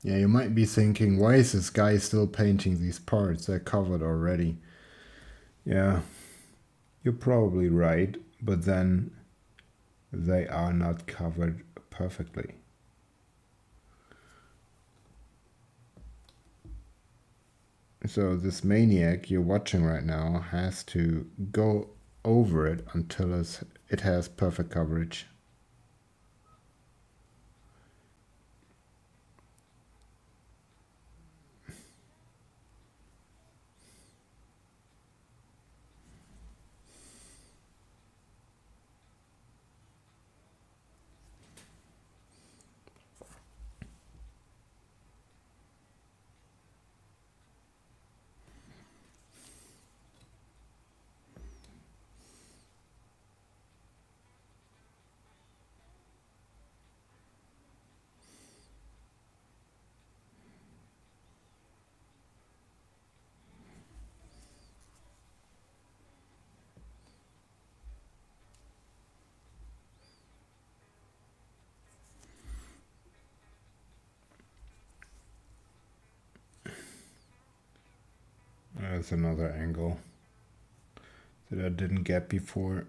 Yeah, you might be thinking, why is this guy still painting these parts? They're covered already. Yeah, you're probably right, but then they are not covered perfectly. So this maniac you're watching right now has to go over it until it has perfect coverage. That's another angle that I didn't get before.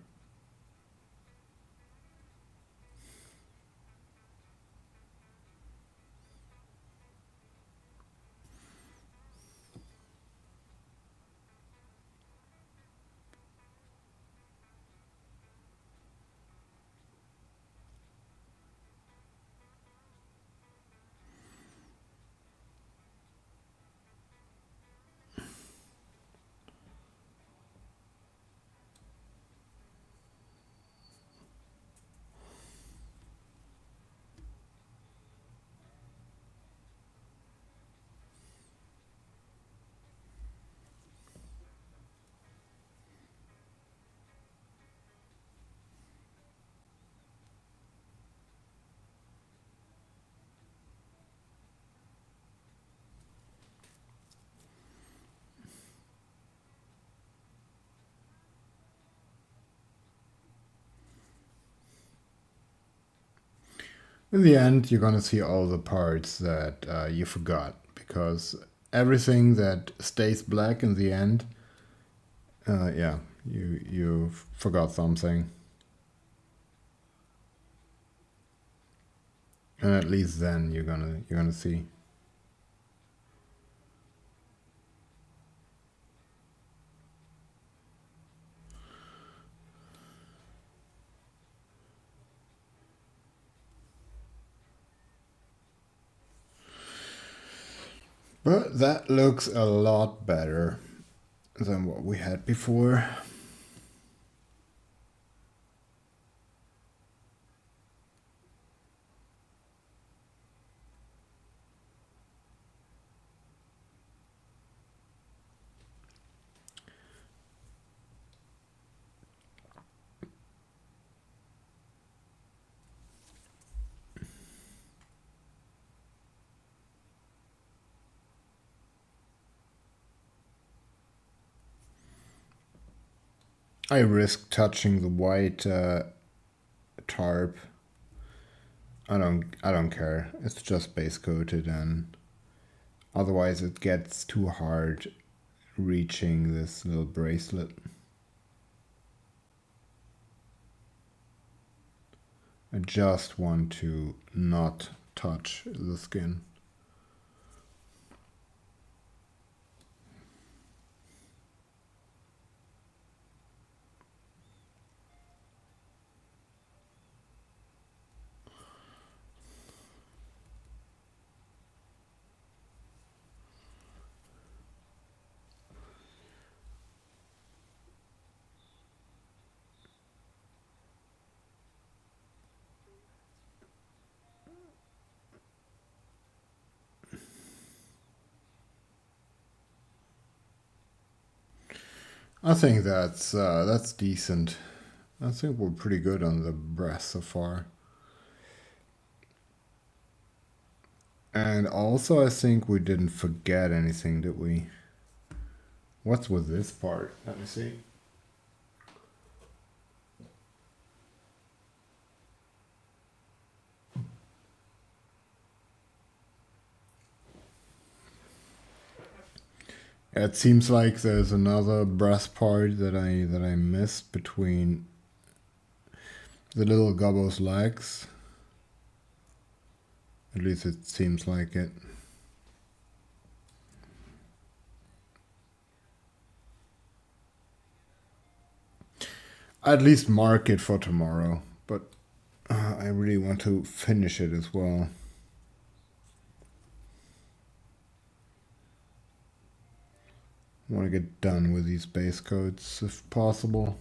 In the end, you're gonna see all the parts that you forgot, because everything that stays black in the end, yeah, you forgot something, and at least then you're gonna see. But that looks a lot better than what we had before. I risk touching the white tarp. I don't care. It's just base coated, and otherwise it gets too hard reaching this little bracelet. I just want to not touch the skin. I think that's decent. I think we're pretty good on the breast so far. And also, I think we didn't forget anything, did we? What's with this part? Let me see. It seems like there's another brass part that I missed between the little gobbo's legs. At least it seems like it. I'd at least mark it for tomorrow, but I really want to finish it as well. I want to get done with these base coats if possible.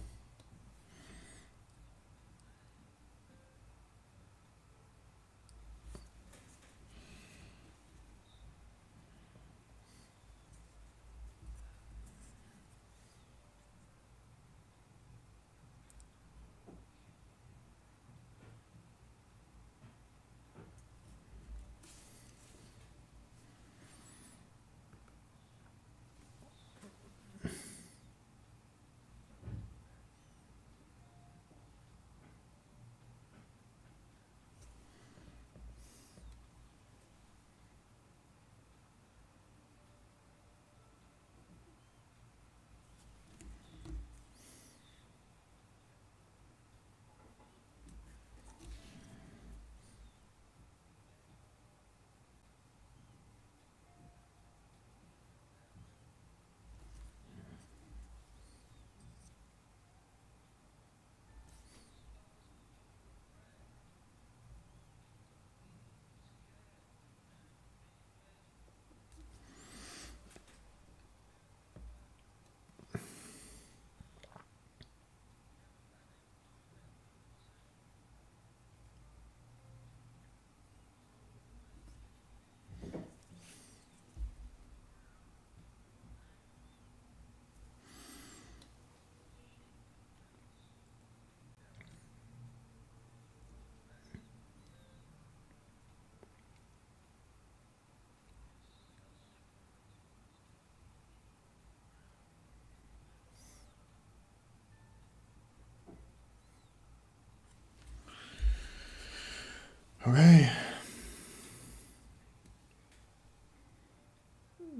Okay.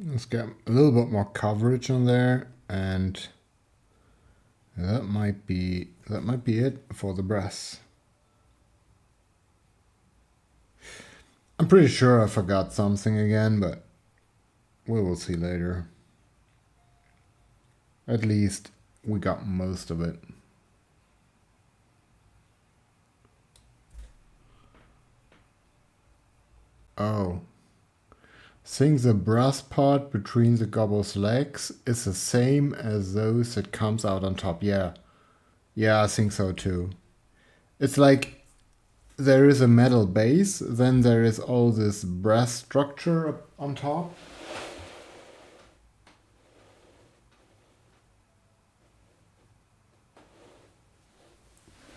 Let's get a little bit more coverage on there, and that might be it for the breasts. I'm pretty sure I forgot something again, but we will see later. At least we got most of it. Oh. Think the brass part between the gobble's legs is the same as those that comes out on top. Yeah. Yeah, I think so too. It's like there is a metal base, then there is all this brass structure up on top.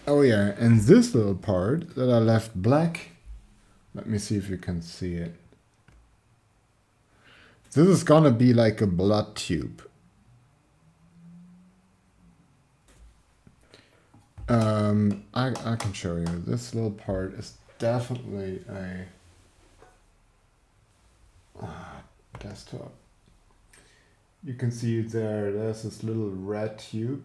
Oh yeah, and this little part that I left black, let me see if you can see it. This is gonna be like a blood tube. I can show you. This little part is definitely a desktop. You can see it there. There's this little red tube.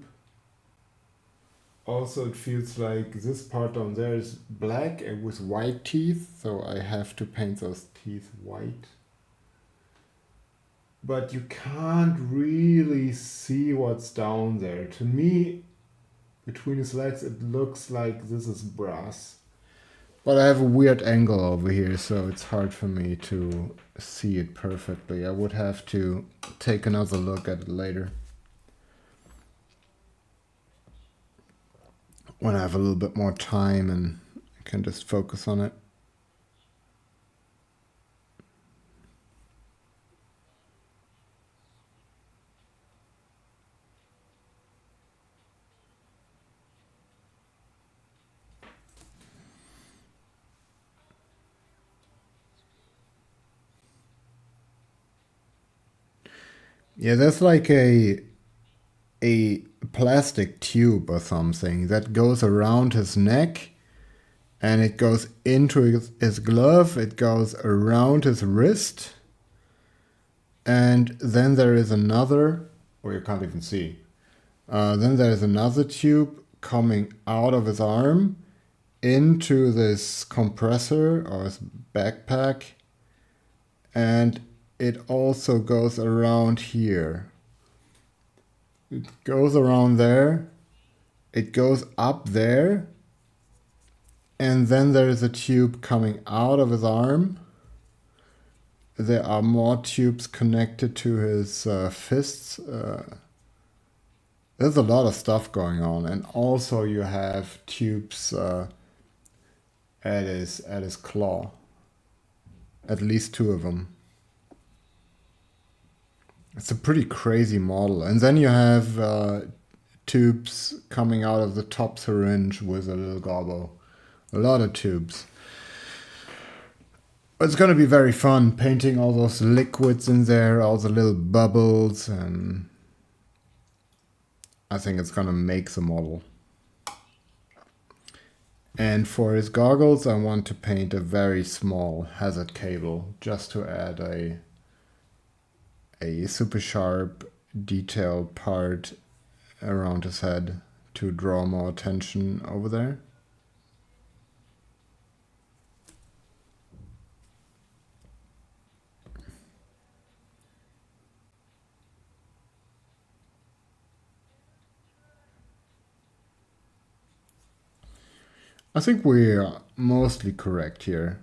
Also, it feels like this part down there is black and with white teeth, so I have to paint those teeth white. But you can't really see what's down there. To me, between his legs, it looks like this is brass. But I have a weird angle over here, so it's hard for me to see it perfectly. I would have to take another look at it later, when I have a little bit more time and I can just focus on it. Yeah, there's like a plastic tube or something that goes around his neck, and it goes into his glove, it goes around his wrist, and then there is another, or you can't even see. Then there is another tube coming out of his arm into this compressor or his backpack, and it also goes around here. It goes around there, it goes up there, and then there is a tube coming out of his arm. There are more tubes connected to his fists. There's a lot of stuff going on, and also you have tubes at his claw. At least 2 of them. It's a pretty crazy model. And then you have tubes coming out of the top syringe with a little gobbo. A lot of tubes. It's going to be very fun painting all those liquids in there, all the little bubbles, and I think it's going to make the model. And for his goggles, I want to paint a very small hazard cable just to add a super sharp detailed part around his head to draw more attention over there. I think we're mostly correct here.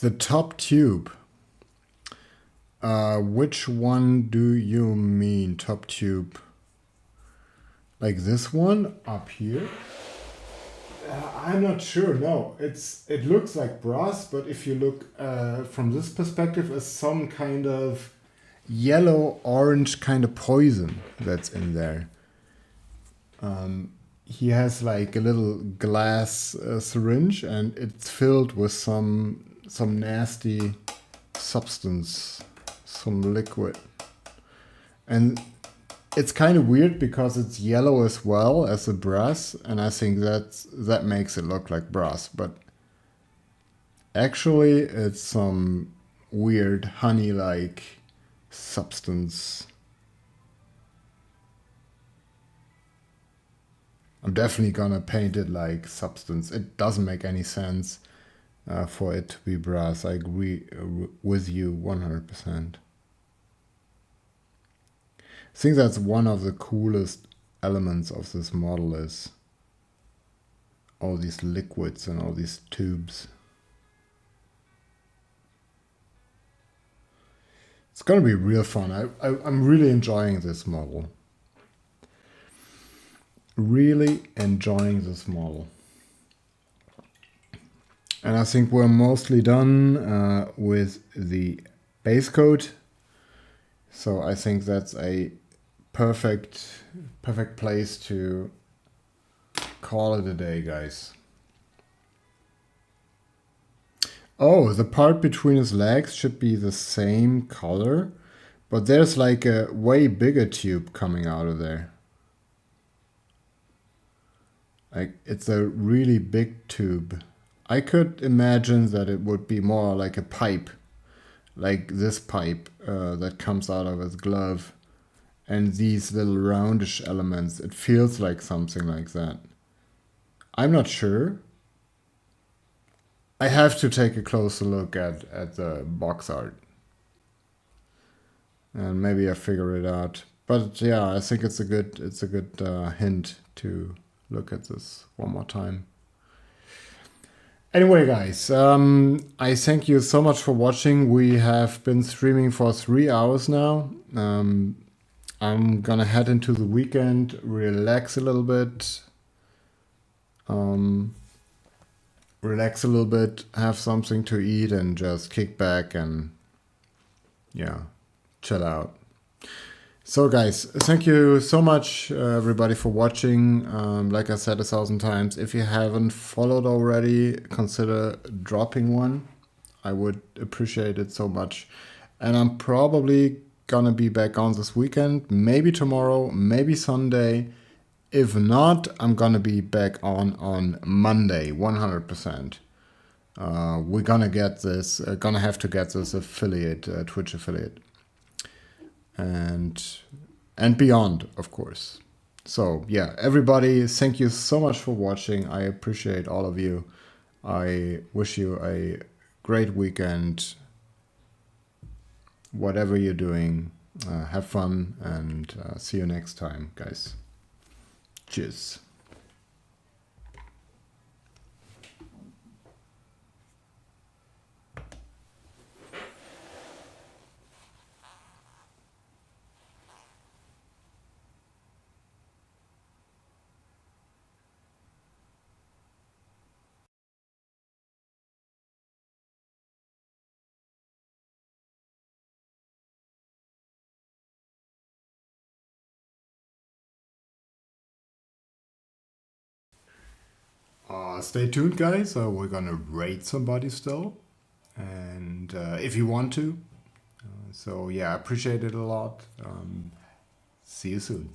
The top tube. Which one do you mean, top tube? Like this one up here? I'm not sure. No, it looks like brass, but if you look from this perspective, it's some kind of yellow-orange kind of poison that's in there. He has like a little glass syringe, and it's filled with some nasty substance, some liquid, and it's kind of weird because it's yellow as well as the brass, and I think that makes it look like brass, but actually it's some weird honey-like substance. I'm definitely gonna paint it like substance. It doesn't make any sense for it to be brass. I agree with you 100%. I think that's one of the coolest elements of this model is all these liquids and all these tubes. It's gonna be real fun. I'm really enjoying this model. Really enjoying this model. And I think we're mostly done with the base coat. So I think that's a perfect place to call it a day, guys. Oh, the part between his legs should be the same color, but there's like a way bigger tube coming out of there. Like, it's a really big tube. I could imagine that it would be more like a pipe, like this pipe that comes out of his glove. And these little roundish elements, it feels like something like that. I'm not sure. I have to take a closer look at the box art. And maybe I figure it out. But yeah, I think it's a good hint to look at this one more time. Anyway, guys, I thank you so much for watching. We have been streaming for 3 hours now. I'm gonna head into the weekend, relax a little bit, have something to eat, and just kick back and, yeah, chill out. So guys, thank you so much everybody for watching. Like I said 1,000 times, if you haven't followed already, consider dropping one. I would appreciate it so much. And I'm probably gonna be back on this weekend, maybe tomorrow, maybe Sunday. If not, I'm gonna be back on Monday, 100%. We're gonna get this, gonna have to get this affiliate, Twitch affiliate. And beyond, of course. So yeah, everybody, thank you so much for watching. I appreciate all of you. I wish you a great weekend. Whatever you're doing, have fun, and see you next time, guys. Cheers. Stay tuned, guys. We're gonna raid somebody still, and if you want to. So yeah, I appreciate it a lot. See you soon.